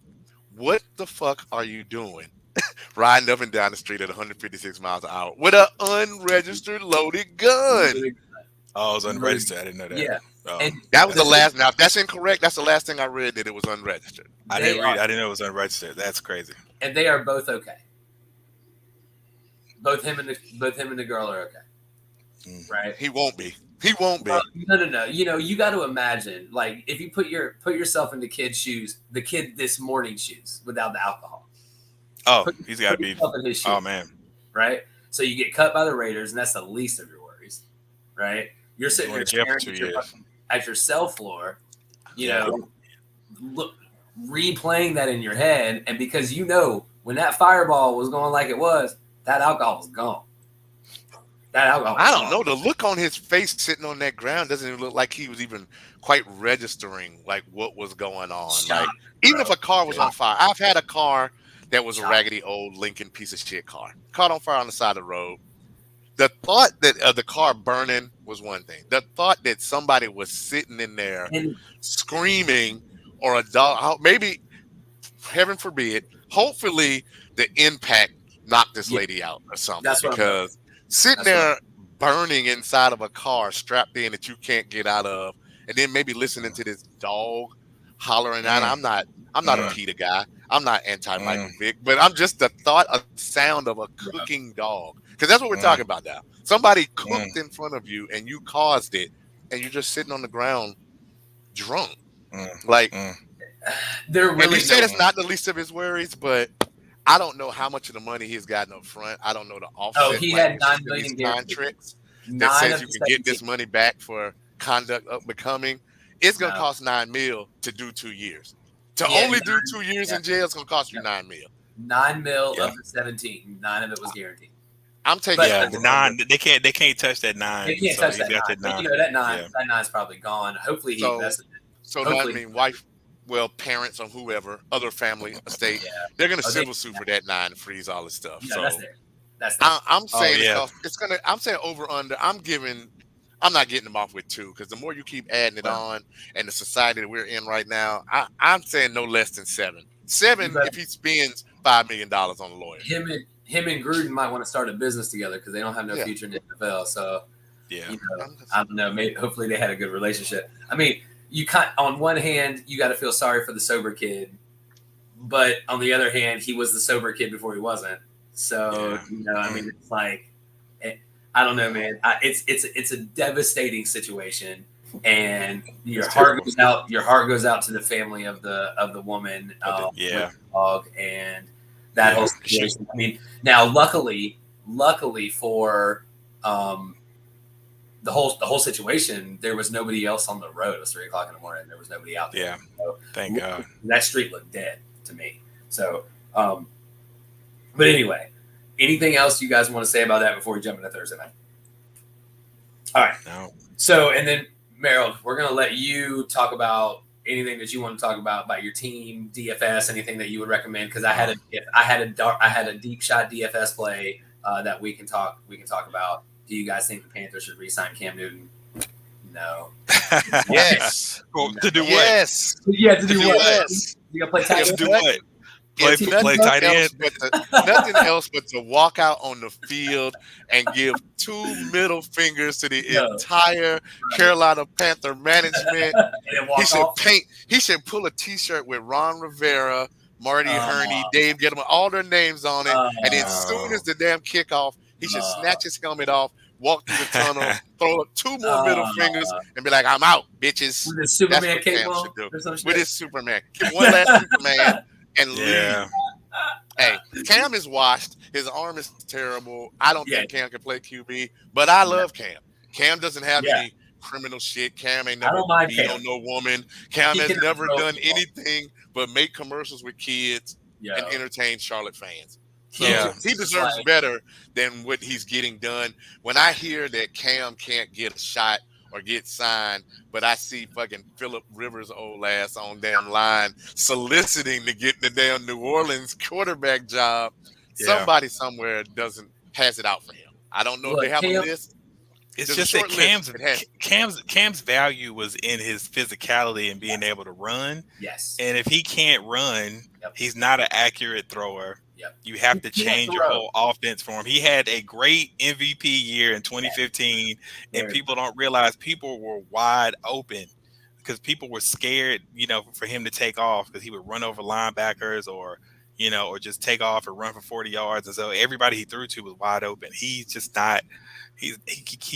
What the fuck are you doing? Riding up and down the street at 156 miles an hour with an unregistered loaded gun. Oh, it was unregistered. I didn't know that. Yeah. And that was the last. Now, if that's incorrect, that's the last thing I read, that it was unregistered. I didn't know it was unregistered. That's crazy. And they are both okay. Both him and the girl are okay. Right? He won't be. No. You got to imagine, like, if you put yourself in the kid's shoes, the kid this morning's shoes without the alcohol. Oh, he's got to be. Oh, man. Right? So you get cut by the Raiders, and that's the least of your worries. Right? You're sitting there at your cell floor, replaying that in your head. And because when that fireball was going like it was, that alcohol was gone. I don't know. The look on his face sitting on that ground doesn't even look like he was even quite registering like what was going on. Shocked, like even if a car was on fire, I've had a car that was a raggedy old Lincoln piece of shit car. Caught on fire on the side of the road. The thought that of the car burning was one thing. The thought that somebody was sitting in there screaming, or a dog, maybe, heaven forbid, hopefully the impact knocked this lady out or something. Because sitting there burning inside of a car strapped in that you can't get out of, and then maybe listening to this dog hollering out. I'm not a PETA guy. I'm not anti-Michael Vick, but I'm just the thought of the sound of a cooking dog. Because that's what we're talking about now. Somebody cooked in front of you and you caused it, and you're just sitting on the ground drunk. They're really. And you said it's not the least of his worries, but I don't know how much of the money he's gotten up front. I don't know the offset. Oh, he had $9 million contracts that says you can get this money back for conduct unbecoming. It's going to cost $9 million to do 2 years. To only do 2 years in jail, it's going to cost you $9 million. $9 million of the 17. 9 of it was guaranteed. I'm taking the 9. They can't touch that 9. They can't touch that 9. That 9. That 9's probably gone. Hopefully he invested it. So I mean, parents or whoever, other family, estate, they're going to civil sue for that 9 and freeze all this stuff. Yeah, so that's there. I'm saying it's going to. I'm saying over under. I'm not getting them off with 2, because the more you keep adding it on, and the society that we're in right now, I'm saying no less than 7. 7 if he spends $5 million on a lawyer. Him and Gruden might want to start a business together because they don't have no future in the NFL. So I don't know. Maybe hopefully they had a good relationship. I mean, on one hand you got to feel sorry for the sober kid, but on the other hand, he was the sober kid before he wasn't. So I mean, it's like, I don't know, man. It's a devastating situation, and your heart goes out. Your heart goes out to the family of the woman, with the dog, and that whole situation. I mean, now luckily for the whole situation, there was nobody else on the road. It was 3:00 in the morning. There was nobody out there. Yeah, so, thank God. That street looked dead to me. So, but anyway. Anything else you guys want to say about that before we jump into Thursday night? All right. No. So, and then Merrill, we're going to let you talk about anything that you want to talk about your team, DFS, anything that you would recommend. Because I had a deep shot DFS play that we can talk about. Do you guys think the Panthers should re-sign Cam Newton? No. Yes. To do what? Yes. Yeah, to do what? Yes. You gonna play tight To end? do what? Play tight end. Nothing else but to walk out on the field and give 2 middle fingers to the entire Carolina Panther management. And then walk off. He should pull a T-shirt with Ron Rivera, Marty Herney, Dave Gettleman, all their names on it. And as soon as the damn kickoff, he should snatch his helmet off, walk through the tunnel, throw up 2 more middle fingers, and be like, "I'm out, bitches." With his Superman cape on, with his Superman, give one last Superman and leave. Hey, Cam is washed. His arm is terrible. I don't think Cam can play QB, but I love Cam. Cam doesn't have any criminal shit. Cam ain't never beat on no woman. Cam has never done anything but make commercials with kids and entertain Charlotte fans. So he deserves better than what he's getting done. When I hear that Cam can't get a shot or get signed, but I see fucking Phillip Rivers' old ass on damn line soliciting to get the damn New Orleans quarterback job. Somebody somewhere has it out for him. I don't know if they have a list. It's just that Cam's value was in his physicality and being able to run. Yes. And if he can't run, he's not an accurate thrower. You have to change your whole offense for him. He had a great MVP year in 2015, and people don't realize people were wide open because people were scared, for him to take off because he would run over linebackers or just take off and run for 40 yards. And so everybody he threw to was wide open. He's just not. He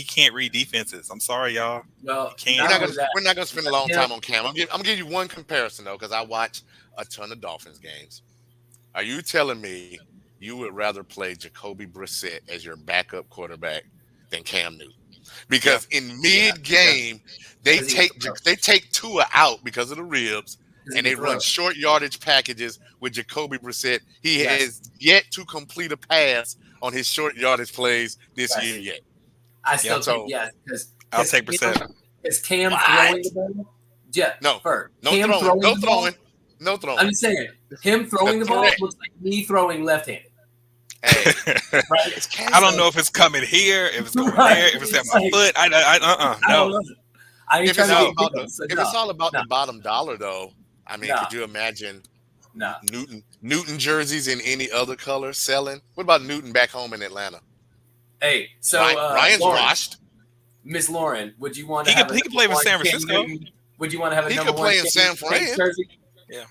can't read defenses. I'm sorry, y'all. Well, we're not going to spend a long time on Cam. I'm going to give you one comparison, though, because I watch a ton of Dolphins games. Are you telling me you would rather play Jacoby Brissett as your backup quarterback than Cam Newton? Because in mid-game, they take Tua out because of the ribs, and they run short yardage packages with Jacoby Brissett. He has yet to complete a pass on his short yardage plays this year yet. I still think, because I'll take Brissett. Is Cam throwing the ball? Yeah, no throwing. No throwing. I'm just saying, him throwing the ball looks like me throwing left-handed. Hey, I don't know if it's coming here, if it's going there, if it's at my foot. No. If it's all about the bottom dollar, though, I mean, could you imagine Newton jerseys in any other color selling? What about Newton back home in Atlanta? Hey, so Ryan's washed. Miss Lauren, would you want to? He could play with San Francisco. Would you want to have a number one? He could play in San Fran. Jersey? Yeah.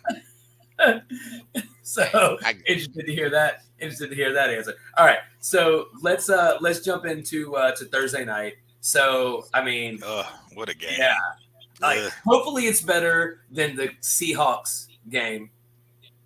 So interested to hear that. Interested to hear that answer. All right, so let's jump into to Thursday night. So I mean, what a game! Yeah, hopefully it's better than the Seahawks game.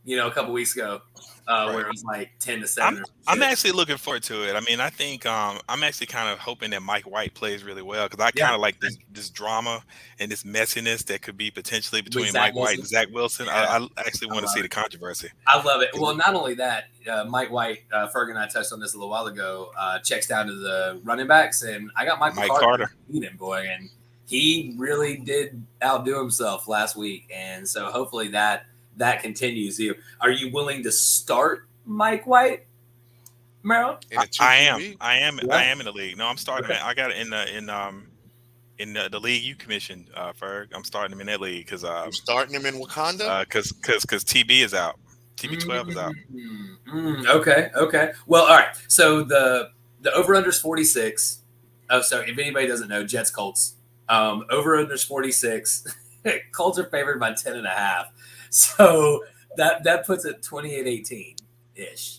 A couple weeks ago, where it was like 10-7. I'm actually looking forward to it. I mean, I think I'm actually kind of hoping that Mike White plays really well because I kind of like this drama and this messiness that could be potentially between Mike White and Zach Wilson. I actually want to see the controversy. I love it. Well, not only that, Mike White, Ferg and I touched on this a little while ago, checks down to the running backs, and I got Mike Carter. Him, boy, and he really did outdo himself last week, and so hopefully that continues. Are you willing to start Mike White, Merrill? I am in the league. No, I'm starting. Okay. I got it in the league you commissioned, Ferg. I'm starting him in that league because you're starting him in Wakanda because TB is out. TB12 is out. Okay. Well, all right. So the over under is 46. Oh, sorry. If anybody doesn't know, Jets Colts. Over under is 46. Colts are favored by 10.5. So that puts it 28-18-ish,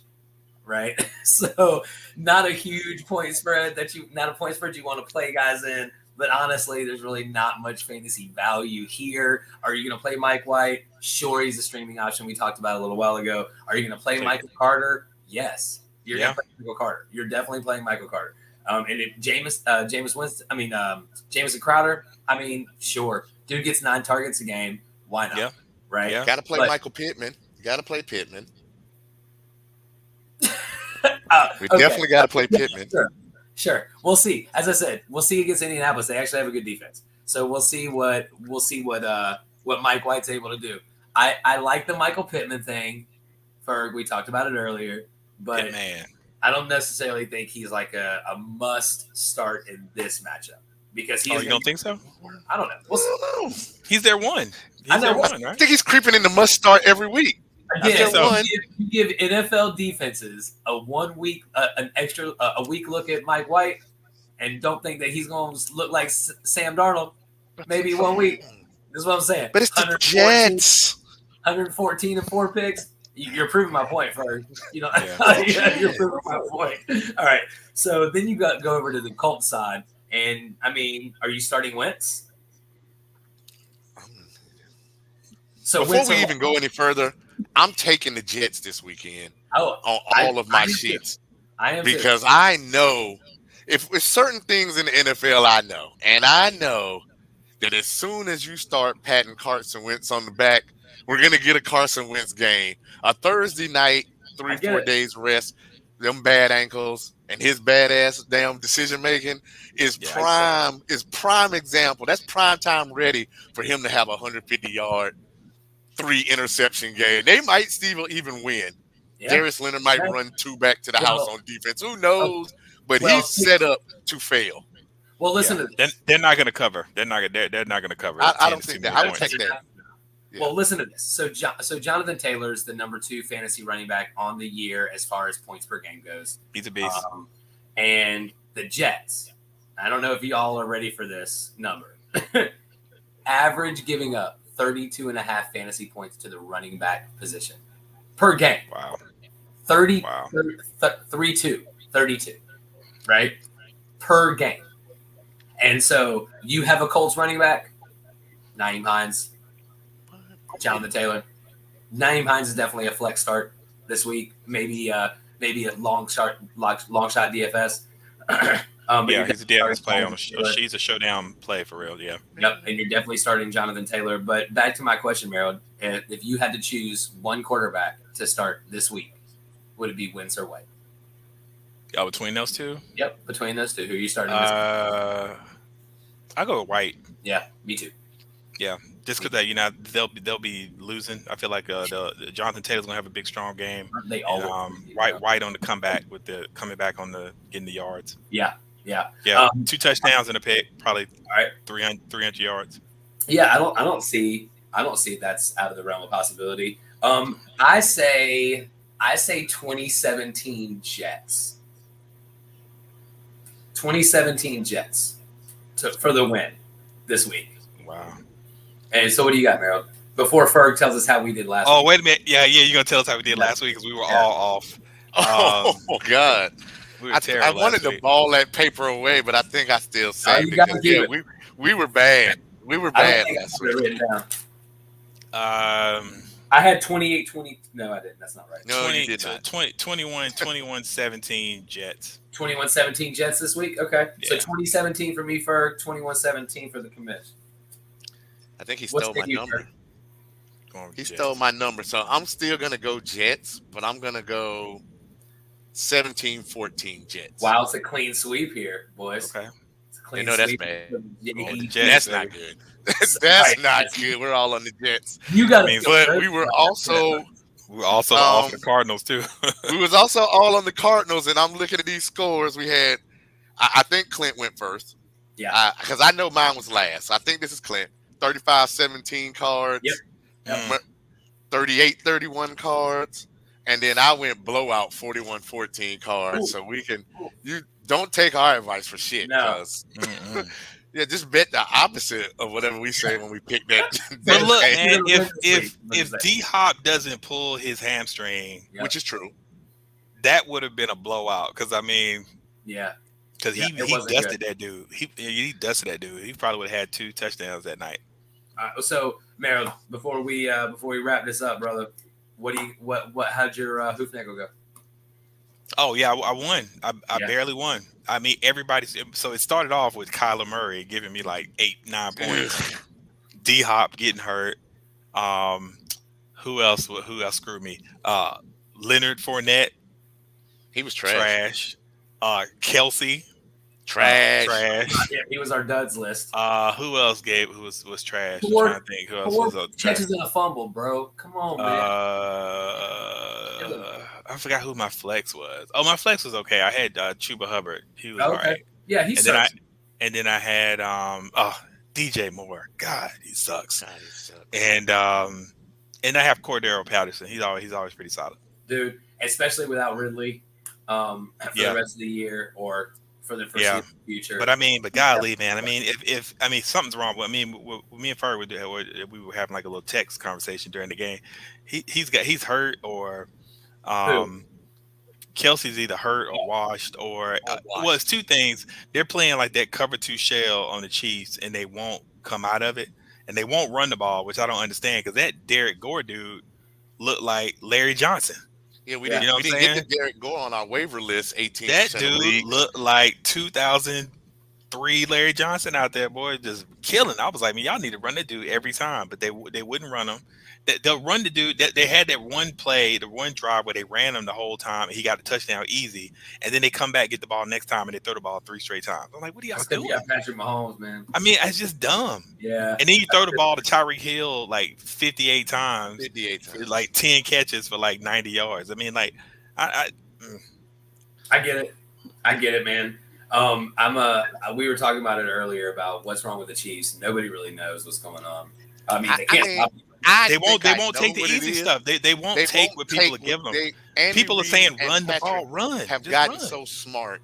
right? So not a huge point spread not a point spread you want to play guys in, but honestly, there's really not much fantasy value here. Are you going to play Mike White? Sure, he's a streaming option. We talked about it a little while ago. Are you going to play Michael Carter? Yes, you're going to play Michael Carter. You're definitely playing Michael Carter. And if Jamison Crowder, I mean, sure, dude gets 9 targets a game. Why not? Yeah. Right. Yeah. Got to play Michael Pittman. You got to play Pittman. We definitely got to play Pittman. Sure. We'll see. As I said, we'll see against Indianapolis. They actually have a good defense. So we'll see what Mike White's able to do. I like the Michael Pittman thing. Ferg, we talked about it earlier, but man, I don't necessarily think he's like a must start in this matchup. because you don't think so? I don't know. We'll see. He's their one. I know. Right? I think he's creeping in the must start every week. Again, so you give NFL defenses a 1 week, an extra a week look at Mike White, and don't think that he's going to look like Sam Darnold. Maybe 1 week. This is what I'm saying. But it's the Jets. 114 and 4 picks. You're proving my point, Ferg. You're proving my point. All right. So then you go over to the Colts side, and I mean, are you starting Wentz? So before we even go any further, I'm taking the Jets this weekend on all of my sheets. I am because too. I know if with certain things in the NFL, I know that as soon as you start patting Carson Wentz on the back, we're gonna get a Carson Wentz game. A Thursday night, 3-4 days rest, them bad ankles and his badass damn decision making is prime example. That's prime time ready for him to have a 150-yard. 3 interception game. They might even win. Yeah. Darius Leonard might run 2 back to the house on defense. Who knows? But he's set up to fail. Well, listen to this. They're not going to cover. They're not going to cover. I don't think that. I would take that. Yeah. Well, listen to this. So Jonathan Taylor is the number 2 fantasy running back on the year as far as points per game goes. He's a beast. And the Jets. I don't know if y'all are ready for this number. Average giving up 32.5 fantasy points to the running back position per game. Wow. 32, right? Per game. And so you have a Colts running back, Nyheim Hines, Jonathan Taylor. Nyheim Hines is definitely a flex start this week. Maybe a long shot DFS. He's a DFS play on she's a showdown play for real. Yeah. Yep, and you're definitely starting Jonathan Taylor. But back to my question, Merrill, if you had to choose one quarterback to start this week, would it be Wentz or White? Oh, between those two? Yep, between those two. Who are you starting this week? I'll go with White. Yeah, me too. Yeah, just because they'll be losing. I feel like Jonathan Taylor's gonna have a big strong game. They all White on the comeback coming back on getting the yards. Yeah. 2 touchdowns and a pick, probably 300 yards. Yeah, I don't see that's out of the realm of possibility. I say 2017 Jets. 2017 Jets for the win this week. Wow. And so what do you got, Merrill? Before Ferg tells us how we did last week. Oh, wait a minute. Yeah, you're going to tell us how we did last week because we were all off. Oh, God. We were terrible. I wanted to ball that paper away, but I think I still saved it. We were bad. We were bad last week. I had 28-20. No, I didn't. That's not right. No, you did not. 21-17 Jets. 21-17 Jets this week? Okay. Yeah. So 2017 for me, Ferg. 21-17 for the commit. I think he stole my number. He stole my number. So I'm still going to go Jets, but I'm going to go 17-14 Jets. Wow, it's a clean sweep here, boys. Okay. It's a clean that's sweep. bad. That's not good. That's not good. We're all on the Jets. You got but we were also off the Cardinals too. We was also all on the Cardinals, and I'm looking at these scores. We had, I think Clint went first. Yeah. Because I know mine was last. I think this is Clint. 35-17 cards. Yep. 38-31 cards. And then I went blowout 41-14 cards. Ooh. So you don't take our advice for shit. No. Yeah, just bet the opposite of whatever we say when we pick that. But look, man, if D-Hop doesn't pull his hamstring, which is true, that would have been a blowout. Because because he dusted that dude. He dusted that dude. He probably would have had 2 touchdowns that night. So, Merrill, before we wrap this up, brother, how'd your Hoofnagel go? Oh yeah, I won. I barely won. I mean, so it started off with Kyler Murray giving me like 8-9 points. D-Hop getting hurt. Who else screwed me? Leonard Fournette. He was trash. Kelsey. Trash. Yeah, he was our duds list. Who else was trash? I'm trying to think. Who else was catches in a fumble, bro? Come on, man. I forgot who my flex was. Oh, my flex was okay. I had Chuba Hubbard. He was all right. Yeah, he sucks. and then I had DJ Moore. God, he sucks. And I have Cordero Patterson. He's always pretty solid, dude. Especially without Ridley, for the rest of the year or for the foreseeable future. But golly, man. I mean, if something's wrong. With me and Ferg we were having like a little text conversation during the game. He's hurt or Kelsey's either hurt or washed or well, it's two things. They're playing like that cover 2 shell on the Chiefs, and they won't come out of it, and they won't run the ball, which I don't understand because that Derrick Gore dude looked like Larry Johnson. Yeah, we didn't get the Derrick Gore on our waiver list. 18%. That dude looked like 2003 Larry Johnson out there, boy, just killing. I was like, man, y'all need to run that dude every time, but they wouldn't run him. They'll run the dude. They had that one play, the one drive where they ran him the whole time, and he got a touchdown easy. And then they come back, get the ball next time, and they throw the ball 3 straight times. I'm like, what are y'all doing? You got Patrick Mahomes, man. I mean, it's just dumb. Yeah. And then you throw the ball to Tyreek Hill like 58 times. 58 times. Like 10 catches for like 90 yards. I mean, like, I get it. I get it, man. We were talking about it earlier about what's wrong with the Chiefs. Nobody really knows what's going on. I mean, they can't stop. They won't take the easy stuff. They won't take what people are giving them. People are saying run the ball, run. Have gotten so smart.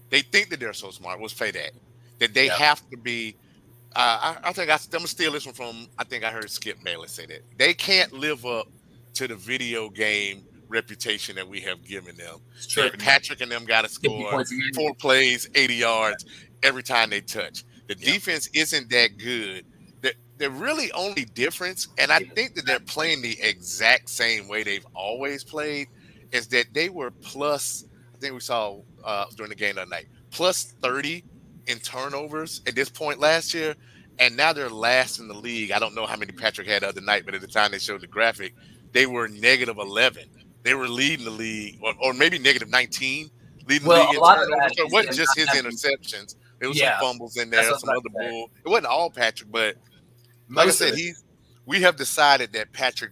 They think that they're so smart. We'll say that they have to be. I think I'm gonna steal this one from. I think I heard Skip Bayless say that they can't live up to the video game reputation that we have given them. So Patrick and them got to score 4 plays, 80 yards every time they touch. The defense isn't that good. The really only difference, and I think that they're playing the exact same way they've always played, is that they were plus, I think we saw during the game that night, plus 30 in turnovers at this point last year, and now they're last in the league. I don't know how many Patrick had the other night, but at the time they showed the graphic, they were negative 11. They were leading the league, or maybe negative 19, leading the league in turnovers. So it wasn't just his interceptions. There was some fumbles in there, some other bull. It wasn't all Patrick, but like I said, we have decided that Patrick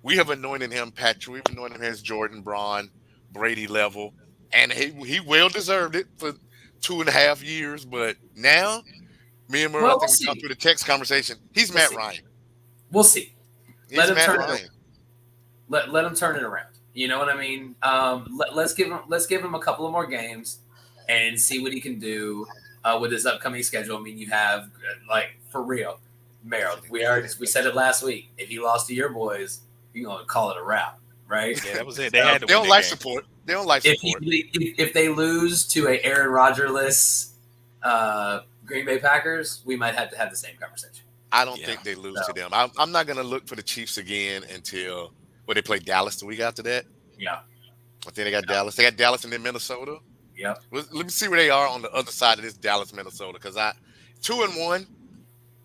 we have anointed him Patrick. We've anointed him as Jordan Braun, Brady level, and he well deserved it for 2.5 years. But now, me and Murray, I think we talked through the text conversation. He's Matt Ryan. We'll see. Let him turn it around. Let him turn it around. You know what I mean? Let's give him a couple of more games and see what he can do with his upcoming schedule. I mean, you have for real. Merrill, we said it last week. If he lost to your boys, you're gonna call it a wrap, right? Yeah, that was it. They don't like support. They don't like support. If they lose to a Aaron Rodgers-less Green Bay Packers, we might have to have the same conversation. I don't think they lose to them. I'm not gonna look for the Chiefs again until they play Dallas the week after that. Yeah, I think they got Dallas. They got Dallas and then Minnesota. Yeah. Let me see where they are on the other side of this Dallas Minnesota, because 2-1.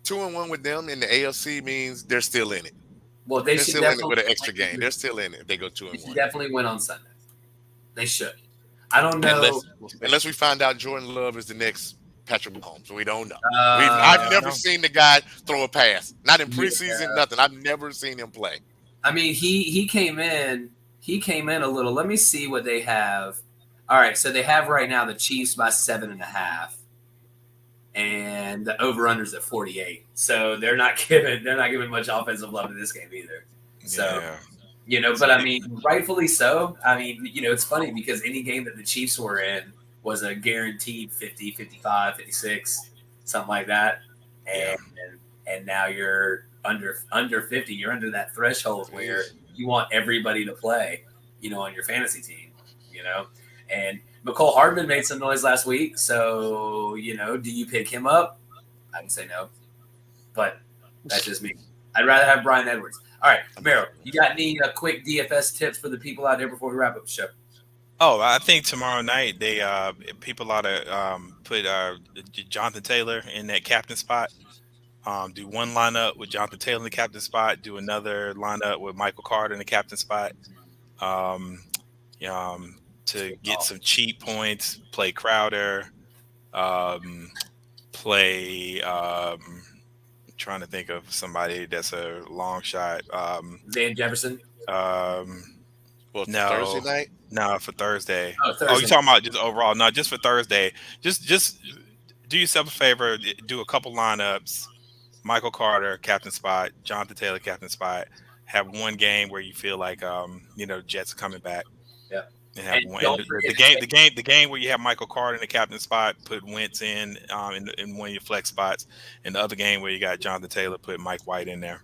2-1 with them in the AFC means they're still in it. Well, they're still in it with an extra game. They're still in it if they go 2-1. They should definitely win on Sunday. They should. I don't know. Unless we find out Jordan Love is the next Patrick Mahomes. We don't know. I've never seen the guy throw a pass. Not in preseason, nothing. I've never seen him play. I mean, he came in. He came in a little. Let me see what they have. All right, so they have right now the Chiefs by 7.5. And the over-under's at 48. So they're not giving much offensive love to this game either. So, but I mean, rightfully so. I mean, it's funny because any game that the Chiefs were in was a guaranteed 50, 55, 56, something like that. And now you're under 50. You're under that threshold where you want everybody to play, on your fantasy team, and McCole Hardman made some noise last week, so, do you pick him up? I can say no, but that's just me. I'd rather have Brian Edwards. All right, Merrill, you got any quick DFS tips for the people out there before we wrap up the show? Oh, I think tomorrow night people ought to put Jonathan Taylor in that captain spot. Do one lineup with Jonathan Taylor in the captain spot. Do another lineup with Michael Carter in the captain spot. To get some cheap points, play Crowder, play trying to think of somebody that's a long shot. Desean Jefferson. For Thursday night? No, for Thursday. Thursday. Oh, you're talking about just overall? No, just for Thursday. Just do yourself a favor. Do a couple lineups. Michael Carter, captain spot. Jonathan Taylor, captain spot. Have one game where you feel like Jets are coming back. Yeah. And have one. And the game where you have Michael Carter in the captain spot, put Wentz in one of your flex spots, and the other game where you got Jonathan Taylor, put Mike White in there.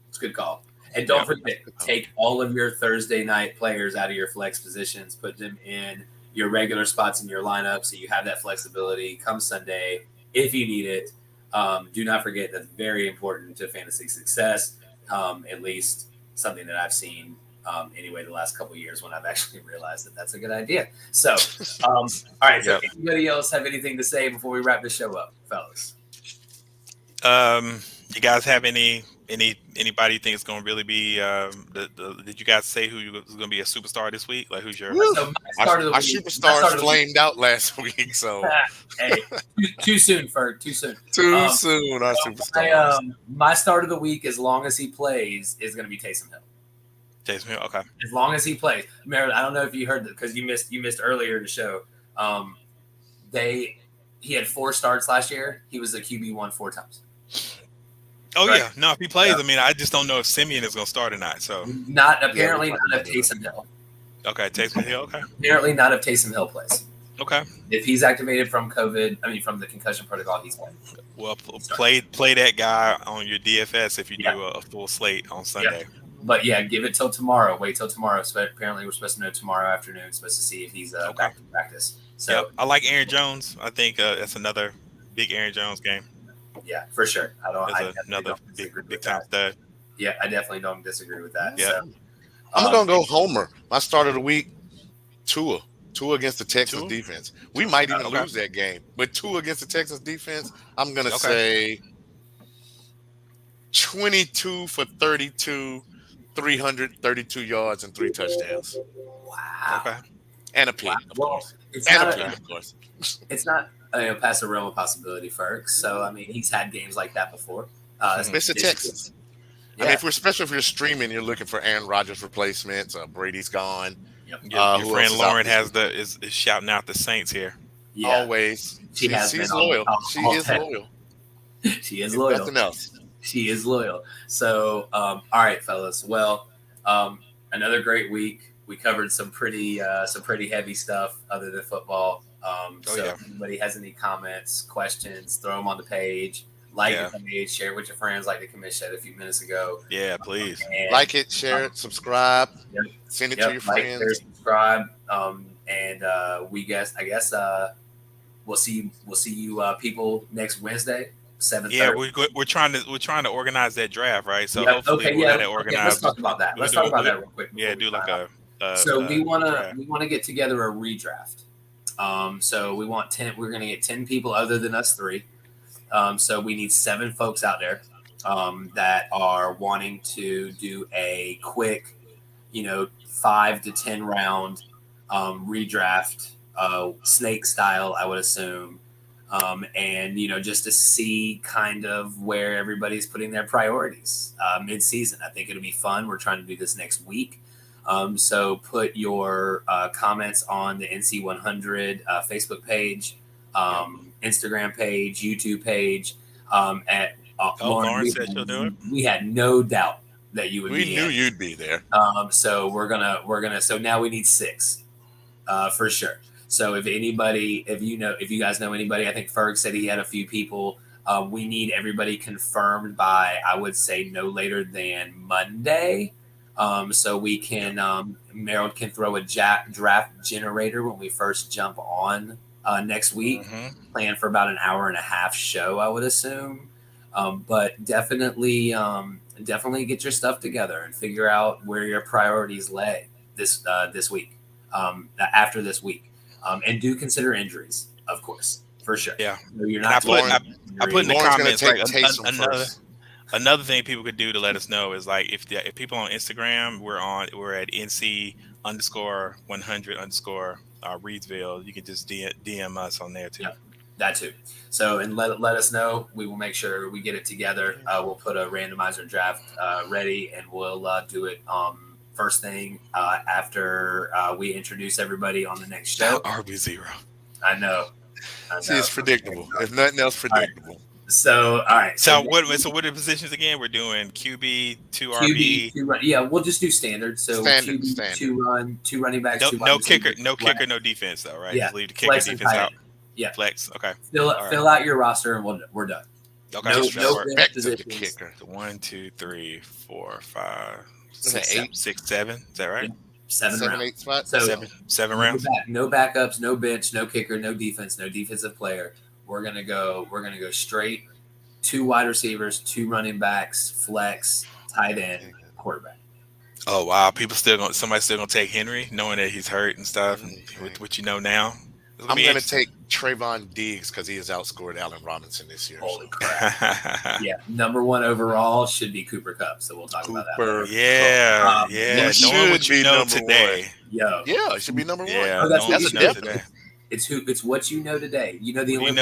It's a good call. And don't forget, take all of your Thursday night players out of your flex positions, put them in your regular spots in your lineup so you have that flexibility come Sunday if you need it. Do not forget that's very important to fantasy success, at least something that I've seen anyway the last couple of years when I've actually realized that that's a good idea. So, all right. So anybody else have anything to say before we wrap this show up, fellas? You guys have anybody you think is going to really be did you guys say who was going to be a superstar this week? Like who's your my superstar flamed out last week, so hey, too soon, Ferg, too soon. Too soon, our superstar. My start of the week, as long as he plays, is going to be Taysom Hill. Taysom Hill, okay. As long as he plays. Meredith, I don't know if you heard that because you missed earlier in the show. He had 4 starts last year. He was a QB1 4 times. Oh right. Yeah, no. If he plays, I mean, I just don't know if Simeon is going to start or not. So not if Taysom Hill. Okay, Taysom Hill. Okay. Apparently not if Taysom Hill plays. Okay. If he's activated from COVID, from the concussion protocol, he's playing. Well, play that guy on your DFS if you do a full slate on Sunday. Yeah. But yeah, give it till tomorrow. Wait till tomorrow. So apparently, we're supposed to know tomorrow afternoon. Supposed to see if he's back to practice. So I like Aaron Jones. I think that's another big Aaron Jones game. Yeah, for sure. Another big time stud. Yeah, I definitely don't disagree with that. Yeah. So, I'm gonna go Homer. My start of the week, Tua against the Texas defense. We might even lose that game, but Tua against the Texas defense, I'm gonna say 22 for 32, 332 yards and 3 touchdowns. Wow. Okay. And a pick, of course. It's not past the realm of possibility, Ferg. So he's had games like that before. It's Texas. Yeah. Especially if you're streaming, you're looking for Aaron Rodgers replacements. Brady's gone. Yep. Your friend Lauren is shouting out the Saints here. Yeah. Always. She's loyal. She is loyal. She is loyal. Nothing else. She is loyal. So, all right, fellas. Well, another great week. We covered some pretty heavy stuff other than football. If anybody has any comments, questions, throw them on the page. The page, share it with your friends, like the commission said a few minutes ago. Yeah, please. And, like it, share it, subscribe, send it to your friends. Share, subscribe, and we'll see you people next Wednesday, 7:30. Yeah, we're trying to organize that draft, right? So hopefully we'll have it organized. Let's talk about that. Let's talk about that real quick. Yeah, do like a. So we want to get together a redraft. So we want 10. We're going to get 10 people other than us 3. So we need 7 folks out there that are wanting to do a quick, 5 to 10 round redraft, snake style, I would assume. And just to see kind of where everybody's putting their priorities mid-season. I think it'll be fun. We're trying to do this next week. So put your comments on the NC100 Facebook page, Instagram page, YouTube page. At Lauren said she'll do it. We had no doubt that you would. We knew you'd be there. So we're gonna. So now we need 6, for sure. So if you guys know anybody, I think Ferg said he had a few people. We need everybody confirmed by, I would say, no later than Monday. So we can, Meryl can throw a draft generator when we first jump on next week. Plan for about an hour and a half show, I would assume. But definitely get your stuff together and figure out where your priorities lay this week, after this week. And do consider injuries, of course, for sure. Yeah. So you're not. I put in the comments like another thing people could do to let us know is like if people on Instagram, we're at NC _100 Reedsville. You can just DM us on there too. Yeah, that too. So and let us know. We will make sure we get it together. We'll put a randomizer draft ready, and we'll do it first thing after we introduce everybody on the next show. RB0. I know. See, it's predictable. If nothing else, predictable. All right. So, all right. So what are the positions again? We're doing QB, 2 RB. 2 run. Yeah, we'll just do standard. So Standard. 2 running backs. No kicker, no defense though, right? Yeah. Just leave the kicker defense out. Yeah. Flex. Okay. Fill out your roster and we're done. Okay. No back to the kicker. 1, 2, 3, 4, 5, 6, 6, 7. Is that right? 7 rounds. 8 spots. So 7 rounds. No backups, no bench, no kicker, no defense, no defensive player. We're gonna go straight 2 wide receivers, 2 running backs, flex, tight end, quarterback. Oh wow! Somebody's still gonna take Henry, knowing that he's hurt and stuff. And with what you know now, I'm gonna take Trayvon Diggs because he has outscored Allen Robinson this year. Holy crap! Yeah, number 1 overall should be Cooper Kupp. So we'll talk about that later. Yeah. Knowing what you know today. Yeah, it should be number 1. Yeah, that's a today. It's what you know today. You know the only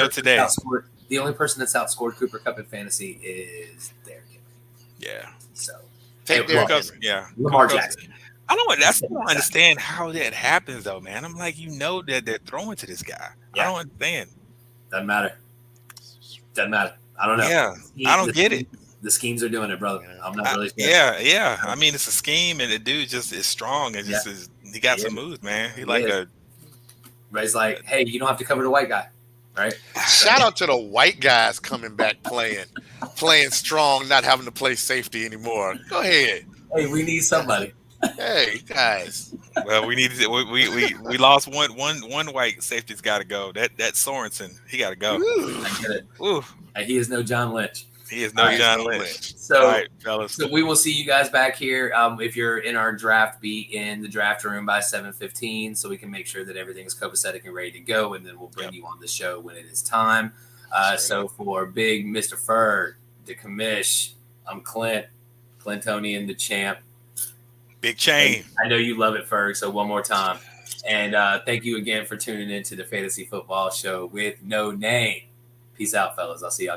person that's outscored Cooper Kupp in fantasy is Derrick Henry. Yeah. So take Derrick Henry. Yeah. Lamar Jackson. I don't understand how that happens though, man. I'm like, that they're throwing to this guy. Yeah. I don't understand. Doesn't matter. I don't know. Yeah. I don't get it. The schemes are doing it, brother. I'm not really sure. Yeah. I mean, it's a scheme, and the dude just is strong and he got some moves, man. Ray's like, hey, you don't have to cover the white guy, right? Shout out to the white guys coming back playing strong, not having to play safety anymore. Go ahead. Hey, we need somebody. Hey guys. Well, we lost one white safety's got to go. That Sorensen, he got to go. I get it. Ooh. He is no John Lynch. He is no John Lynch. So, all right, fellas. So we will see you guys back here. If you're in our draft, be in the draft room by 7:15, so we can make sure that everything is copacetic and ready to go, and then we'll bring you on the show when it is time. So for Big Mr. Ferg, the commish, I'm Clintonian, the champ. Big chain. I know you love it, Ferg. So one more time, and thank you again for tuning in to the Fantasy Football Show with No Name. Peace out, fellas. I'll see y'all.